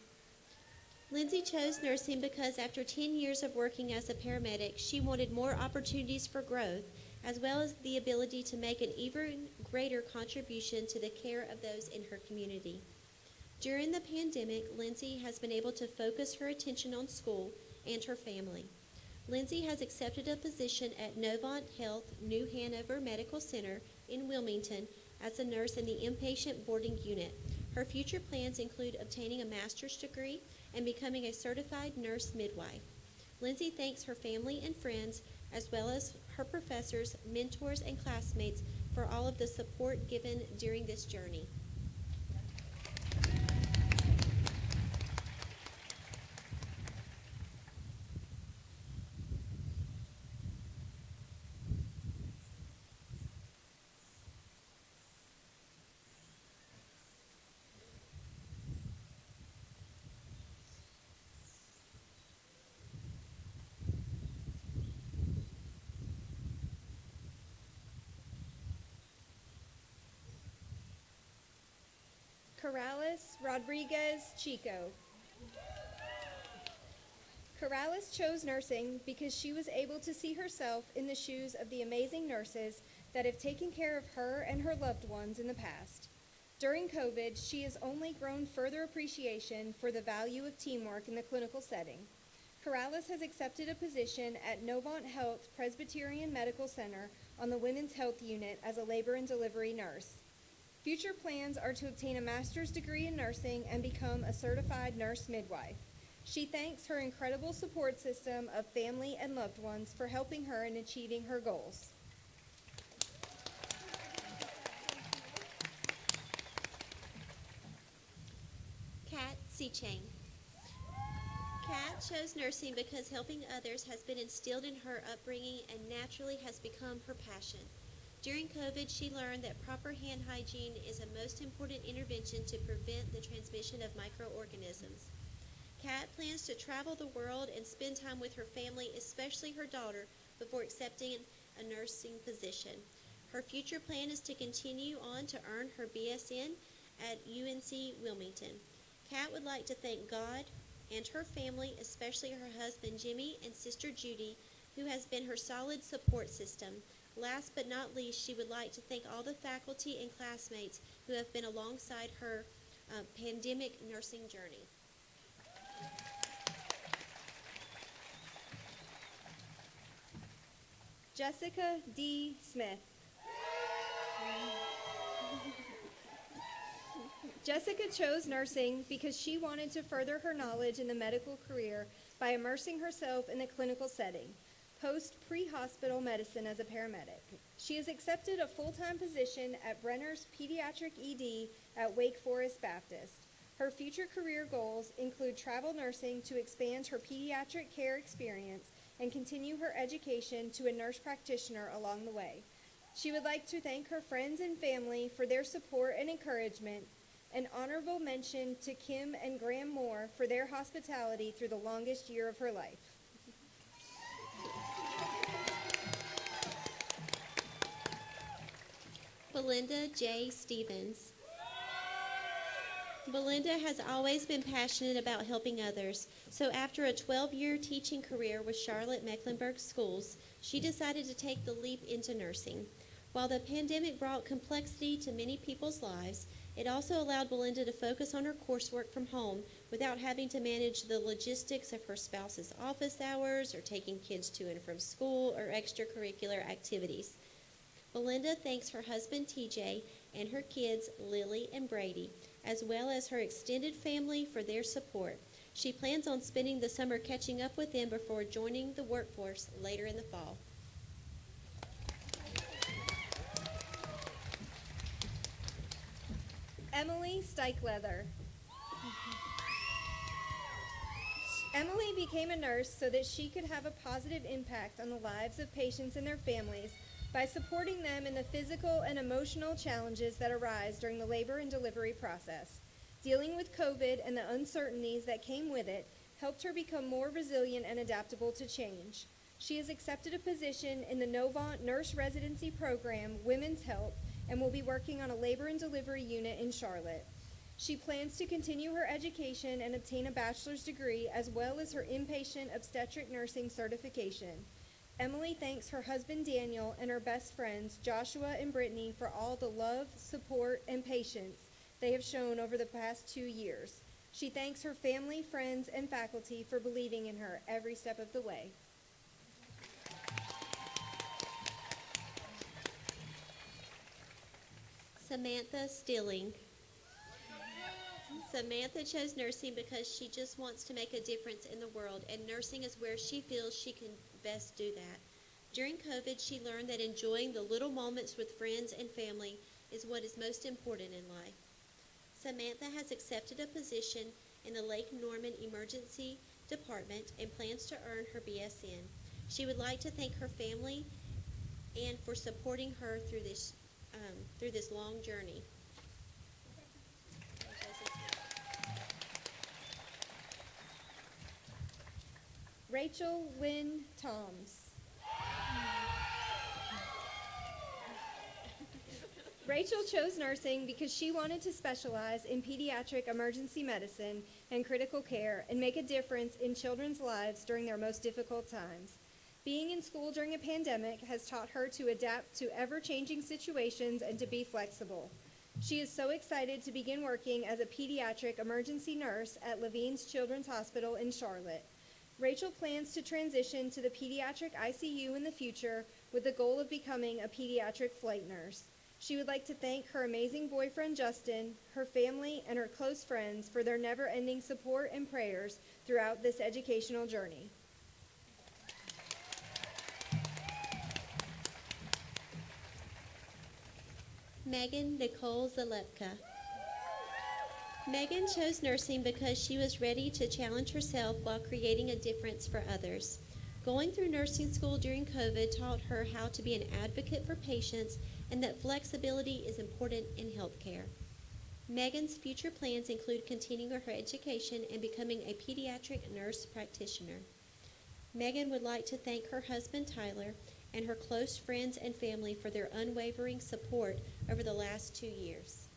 Lindsay chose nursing because after 10 years of working as a paramedic, she wanted more opportunities for growth, as well as the ability to make an even greater contribution to the care of those in her community. During the pandemic, Lindsay has been able to focus her attention on school and her family. Lindsay has accepted a position at Novant Health New Hanover Medical Center in Wilmington as a nurse in the inpatient boarding unit. Her future plans include obtaining a master's degree and becoming a certified nurse midwife. Lindsay thanks her family and friends, as well as her professors, mentors, and classmates for all of the support given during this journey. Corrales Rodriguez Chico. Corrales chose nursing because she was able to see herself in the shoes of the amazing nurses that have taken care of her and her loved ones in the past. During COVID, she has only grown further appreciation for the value of teamwork in the clinical setting. Corrales has accepted a position at Novant Health Presbyterian Medical Center on the Women's Health Unit as a labor and delivery nurse. Future plans are to obtain a master's degree in nursing and become a certified nurse midwife. She thanks her incredible support system of family and loved ones for helping her in achieving her goals. Kat Seachang. Kat chose nursing because helping others has been instilled in her upbringing and naturally has become her passion. During COVID, she learned that proper hand hygiene is a most important intervention to prevent the transmission of microorganisms. Kat plans to travel the world and spend time with her family, especially her daughter, before accepting a nursing position. Her future plan is to continue on to earn her BSN at UNC Wilmington. Kat would like to thank God and her family, especially her husband Jimmy and sister Judy, who has been her solid support system. Last but not least, she would like to thank all the faculty and classmates who have been alongside her pandemic nursing journey. Jessica D. Smith. Jessica chose nursing because she wanted to further her knowledge in the medical career by immersing herself in the clinical setting, post-pre-hospital medicine as a paramedic. She has accepted a full-time position at Brenner's Pediatric ED at Wake Forest Baptist. Her future career goals include travel nursing to expand her pediatric care experience and continue her education to a nurse practitioner along the way. She would like to thank her friends and family for their support and encouragement. An honorable mention to Kim and Graham Moore for their hospitality through the longest year of her life. Belinda J. Stevens. Belinda has always been passionate about helping others, so after a 12-year teaching career with Charlotte Mecklenburg Schools, she decided to take the leap into nursing. While the pandemic brought complexity to many people's lives, it also allowed Belinda to focus on her coursework from home without having to manage the logistics of her spouse's office hours or taking kids to and from school or extracurricular activities. Belinda thanks her husband TJ and her kids Lily and Brady, as well as her extended family for their support. She plans on spending the summer catching up with them before joining the workforce later in the fall. Emily Steichleather. Emily became a nurse so that she could have a positive impact on the lives of patients and their families by supporting them in the physical and emotional challenges that arise during the labor and delivery process. Dealing with COVID and the uncertainties that came with it helped her become more resilient and adaptable to change. She has accepted a position in the Novant Nurse Residency Program, Women's Health, and will be working on a labor and delivery unit in Charlotte. She plans to continue her education and obtain a bachelor's degree as well as her inpatient obstetric nursing certification. Emily thanks her husband Daniel and her best friends Joshua and Brittany for all the love, support, and patience they have shown over the past 2 years. She thanks her family, friends, and faculty for believing in her every step of the way. Samantha Stilling. Samantha chose nursing because she just wants to make a difference in the world, and nursing is where she feels she can best do that. During COVID, she learned that enjoying the little moments with friends and family is what is most important in life. Samantha has accepted a position in the Lake Norman Emergency Department and plans to earn her BSN. She would like to thank her family and for supporting her through this long journey. Rachel Lynn Toms. Rachel chose nursing because she wanted to specialize in pediatric emergency medicine and critical care and make a difference in children's lives during their most difficult times. Being in school during a pandemic has taught her to adapt to ever-changing situations and to be flexible. She is so excited to begin working as a pediatric emergency nurse at Levine's Children's Hospital in Charlotte. Rachel plans to transition to the pediatric ICU in the future with the goal of becoming a pediatric flight nurse. She would like to thank her amazing boyfriend Justin, her family, and her close friends for their never-ending support and prayers throughout this educational journey. Megan Nicole Zalepka. Megan chose nursing because she was ready to challenge herself while creating a difference for others. Going through nursing school during COVID taught her how to be an advocate for patients and that flexibility is important in healthcare. Megan's future plans include continuing her education and becoming a pediatric nurse practitioner. Megan would like to thank her husband Tyler and her close friends and family for their unwavering support over the last 2 years.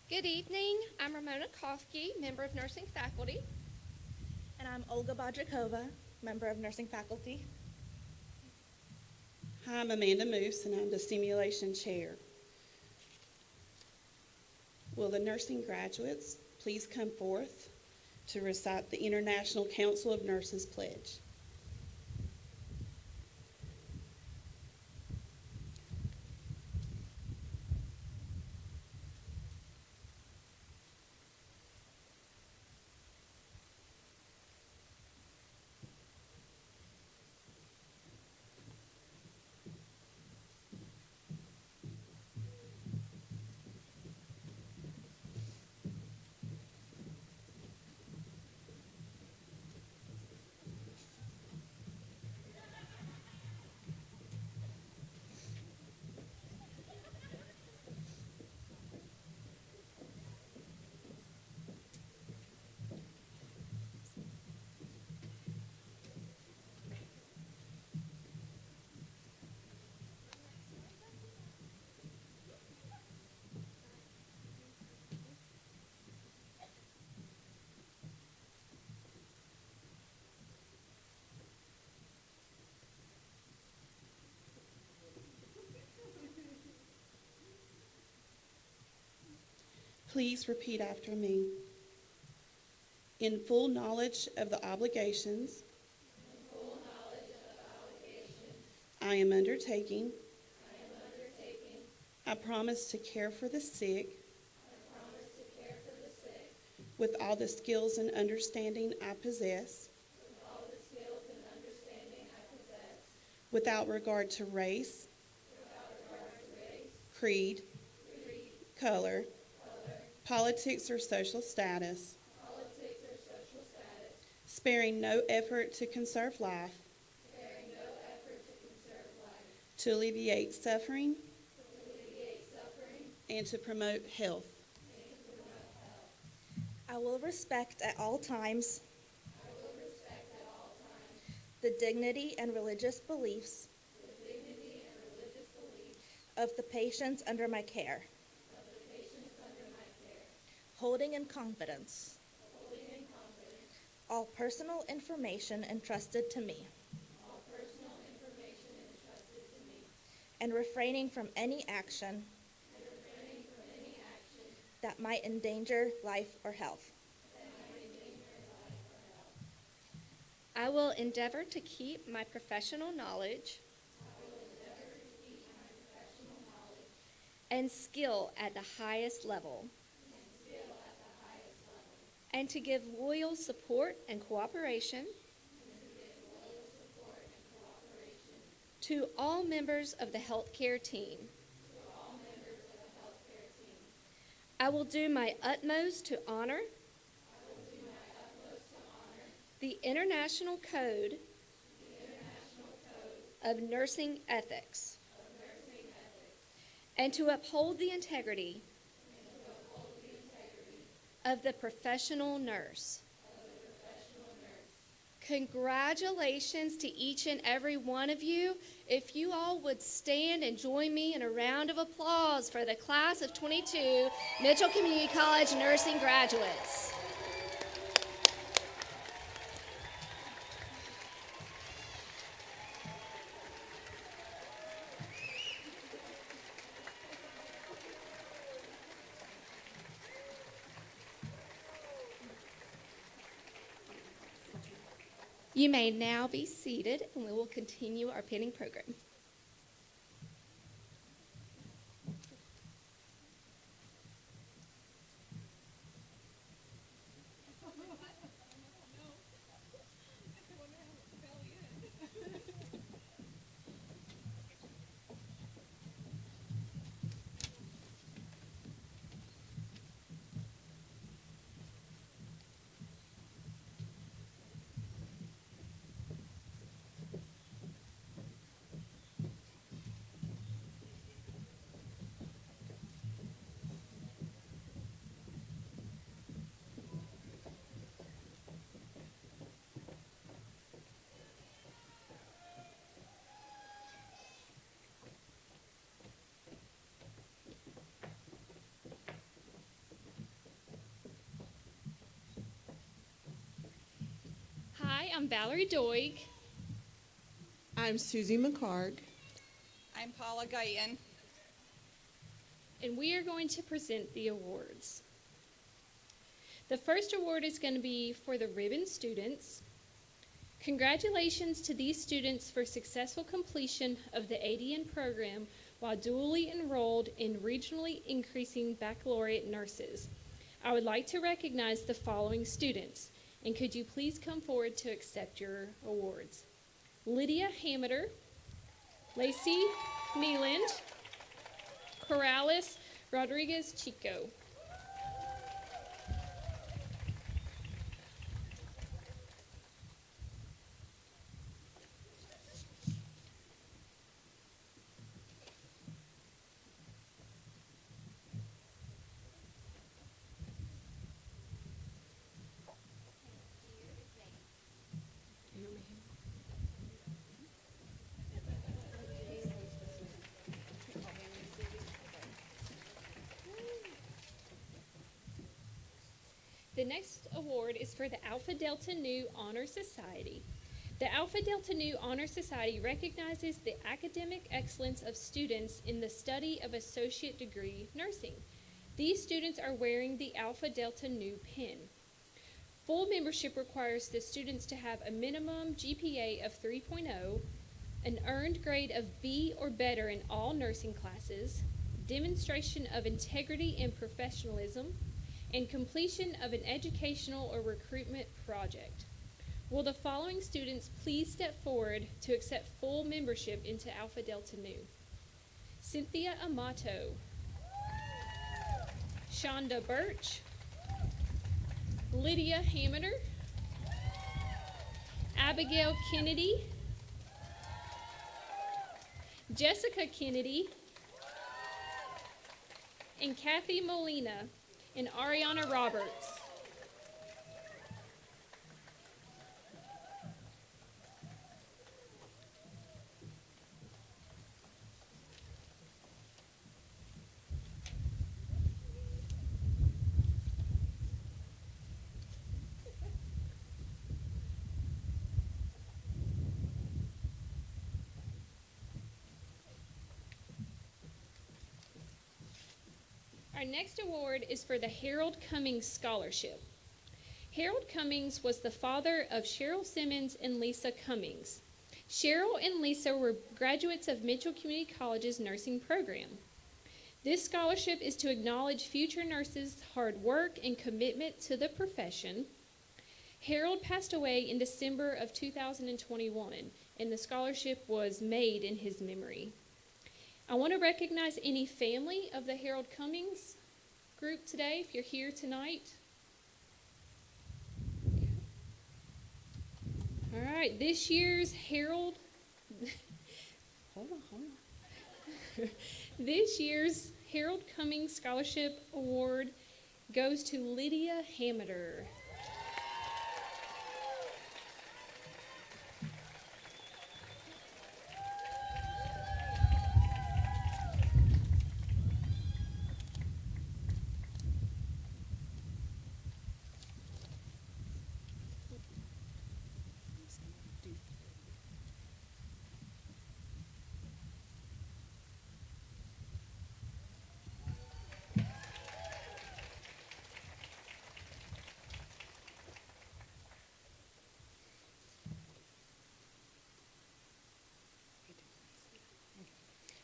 Good evening. I'm Ramona Kofke, member of nursing faculty. And I'm Olga Bodrakova, member of nursing faculty. Hi, I'm Amanda Moose, and I'm the simulation chair. Will the nursing graduates please come forth to recite the International Council of Nurses Pledge? Please repeat after me. In full knowledge of the obligations I am undertaking, I promise to care for the sick with all the skills and understanding I possess, without regard to race, creed, color, politics, or social status, sparing no effort to conserve life, to alleviate suffering, and to promote health. I will respect at all times the dignity and religious beliefs of the patients under my care, holding in confidence all personal information entrusted to me, and refraining from any action that might endanger life or health. I will endeavor to keep my professional knowledge and skill at the highest level, and to give loyal support and cooperation to all members of the healthcare team. I will do my utmost to honor the International Code of Nursing Ethics and to uphold the integrity of the professional nurse. Congratulations to each and every one of you. If you all would stand and join me in a round of applause for the class of 22 Mitchell Community College nursing graduates. You may now be seated, and we will continue our pinning program. Hi, I'm Valerie Doig. I'm Susie McCarg. I'm Paula Guyton. And we are going to present the awards. The first award is going to be for the ribbon students. Congratulations to these students for successful completion of the ADN program while dually enrolled in regionally increasing baccalaureate nurses. I would like to recognize the following students, and could you please come forward to accept your awards? Lydia Hammeter, Lacey Neeland, Corrales Rodriguez Chico. The next award is for the Alpha Delta Nu Honor Society. The Alpha Delta Nu Honor Society recognizes the academic excellence of students in the study of associate degree nursing. These students are wearing the Alpha Delta Nu pin. Full membership requires the students to have a minimum GPA of 3.0, an earned grade of B or better in all nursing classes, demonstration of integrity and professionalism, and completion of an educational or recruitment project. Will the following students please step forward to accept full membership into Alpha Delta Nu? Cynthia Amato, Shonda Birch, Lydia Hammeter, Abigail Kennedy, Jessica Kennedy, and Kathy Molina, and Ariana Roberts. Our next award is for the Harold Cummings Scholarship. Harold Cummings was the father of Cheryl Simmons and Lisa Cummings. Cheryl and Lisa were graduates of Mitchell Community College's nursing program. This scholarship is to acknowledge future nurses' hard work and commitment to the profession. Harold passed away in December of 2021, and the scholarship was made in his memory. I want to recognize any family of the Harold Cummings group today, if you're here tonight. Okay. All right, this year's Harold, hold on. This year's Harold Cummings Scholarship Award goes to Lydia Hammeter.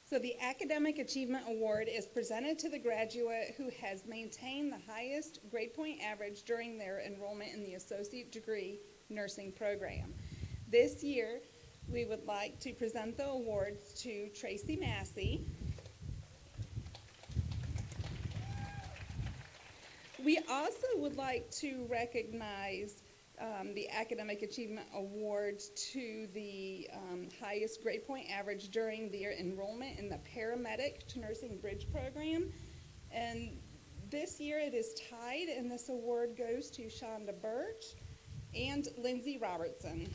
So the Academic Achievement Award is presented to the graduate who has maintained the highest grade point average during their enrollment in the associate degree nursing program. This year, we would like to present the awards to Tracy Massey. We also would like to recognize the Academic Achievement Awards to the highest grade point average during their enrollment in the Paramedic to Nursing Bridge program. And this year it is tied, and this award goes to Shonda Birch and Lindsay Robertson.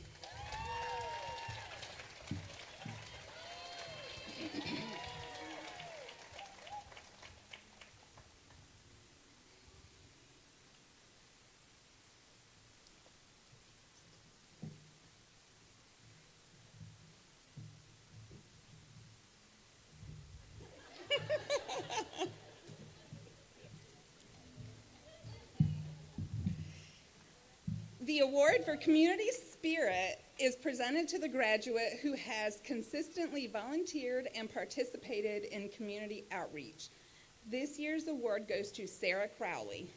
The award for Community Spirit is presented to the graduate who has consistently volunteered and participated in community outreach. This year's award goes to Sarah Crowley.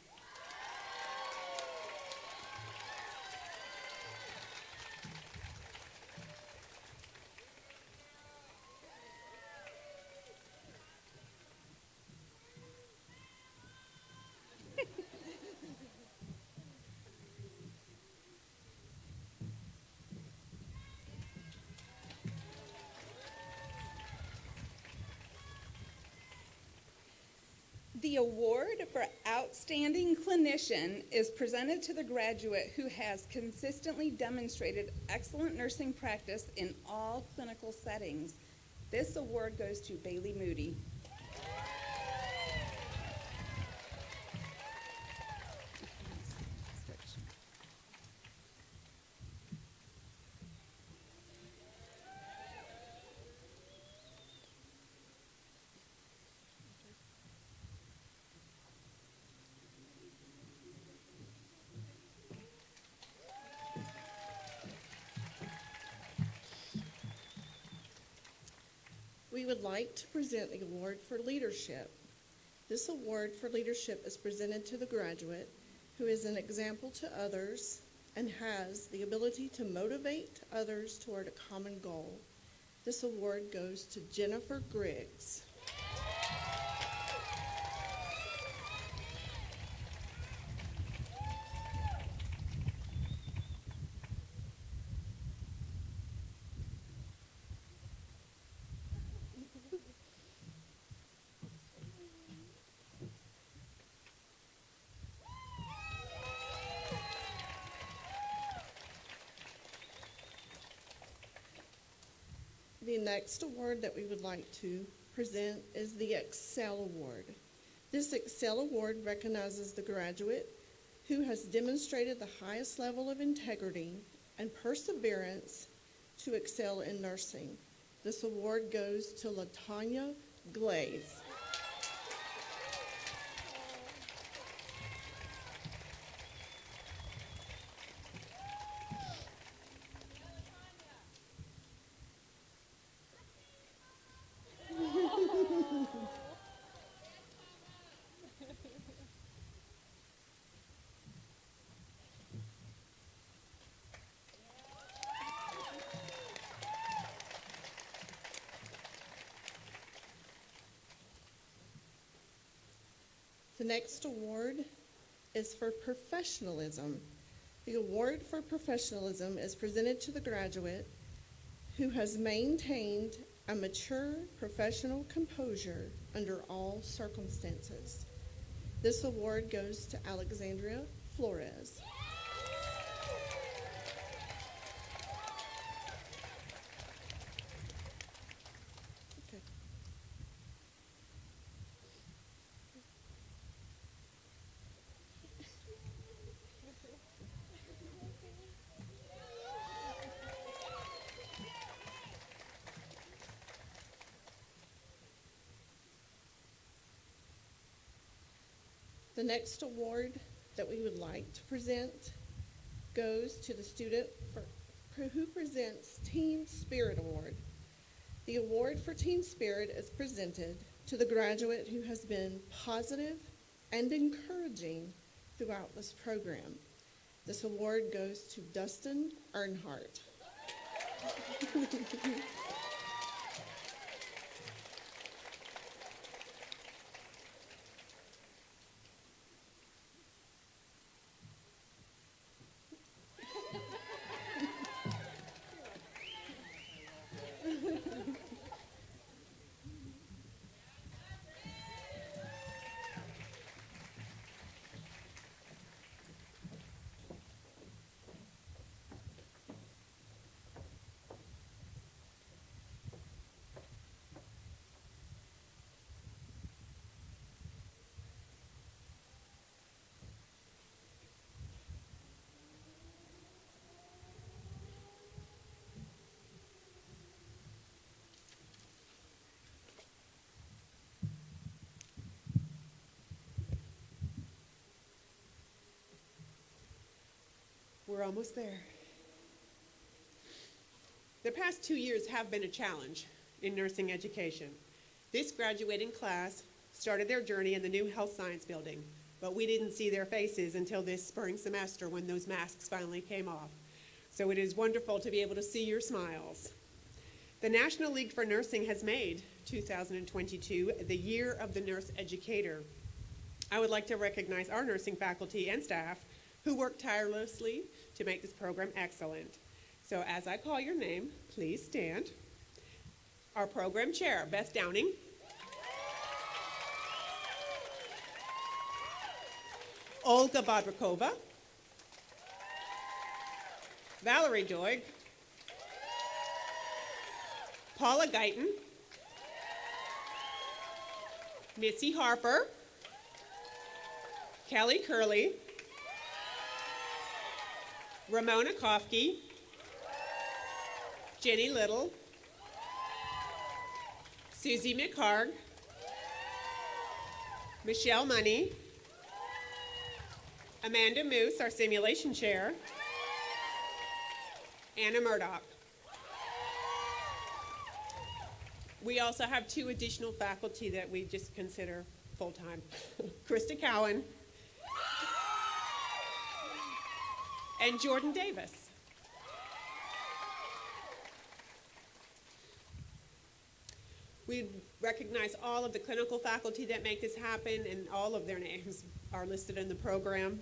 The award for Outstanding Clinician is presented to the graduate who has consistently demonstrated excellent nursing practice in all clinical settings. This award goes to Bailey Moody. we would like to present the award for leadership. This award for leadership is presented to the graduate who is an example to others and has the ability to motivate others toward a common goal. This award goes to Jennifer Griggs. The next award that we would like to present is the Excel Award. This Excel Award recognizes the graduate who has demonstrated the highest level of integrity and perseverance to excel in nursing. This award goes to LaTanya Glaze. The next award is for professionalism. The award for professionalism is presented to the graduate who has maintained a mature professional composure under all circumstances. This award goes to Alexandria Flores. Okay. The next award that we would like to present goes to the student who presents Team Spirit Award. The award for Team Spirit is presented to the graduate who has been positive and encouraging throughout this program. This award goes to Dustin Earnhardt. We're almost there. The past 2 years have been a challenge in nursing education. This graduating class started their journey in the new health science building, but we didn't see their faces until this spring semester when those masks finally came off. So it is wonderful to be able to see your smiles. The National League for Nursing has made 2022 the Year of the Nurse Educator. I would like to recognize our nursing faculty and staff who work tirelessly to make this program excellent. So as I call your name, please stand. Our program chair, Beth Downing. Olga Bodrakova. Valerie Doig. Paula Guyton. Missy Harper. Kelly Curley. Ramona Kofke, Jenny Little, Susie McHarg, Michelle Money, Amanda Moose, our simulation chair, Anna Murdoch. We also have 2 additional faculty that we just consider full-time. Krista Cowan and Jordan Davis. We recognize all of the clinical faculty that make this happen, and all of their names are listed in the program,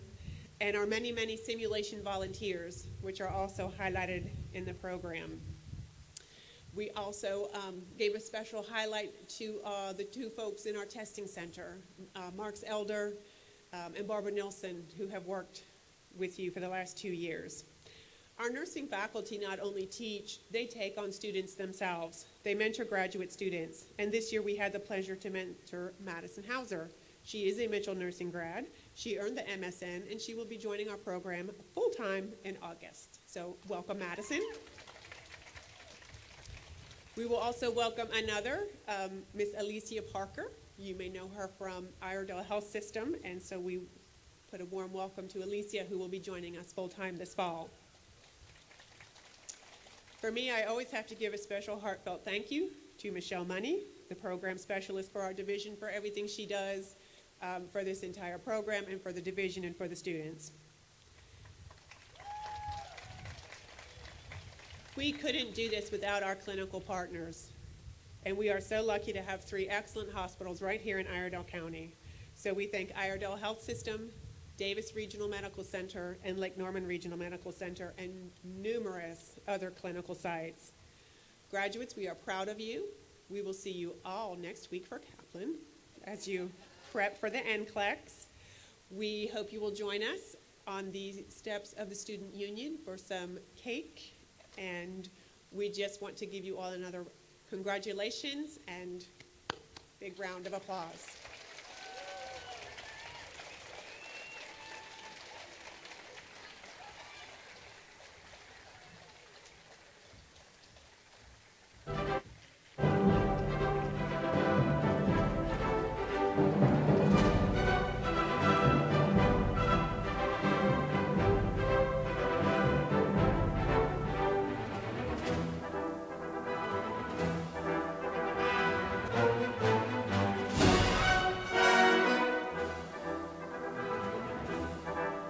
and our many, many simulation volunteers, which are also highlighted in the program. We also gave a special highlight to the 2 folks in our testing center, Marks Elder and Barbara Nilsson, who have worked with you for the last 2 years. Our nursing faculty not only teach, they take on students themselves. They mentor graduate students, and this year we had the pleasure to mentor Madison Hauser. She is a Mitchell nursing grad. She earned the MSN, and she will be joining our program full-time in August. So welcome, Madison. We will also welcome another, Miss Alicia Parker. You may know her from Iredell Health System, and so we put a warm welcome to Alicia, who will be joining us full-time this fall. For me, I always have to give a special heartfelt thank you to Michelle Money, the program specialist for our division, for everything she does for this entire program and for the division and for the students. We couldn't do this without our clinical partners, and we are so lucky to have 3 excellent hospitals right here in Iredell County. So we thank Iredell Health System, Davis Regional Medical Center, and Lake Norman Regional Medical Center, and numerous other clinical sites. Graduates, we are proud of you. We will see you all next week for Kaplan as you prep for the NCLEX. We hope you will join us on the steps of the Student Union for some cake, and we just want to give you all another congratulations and big round of applause.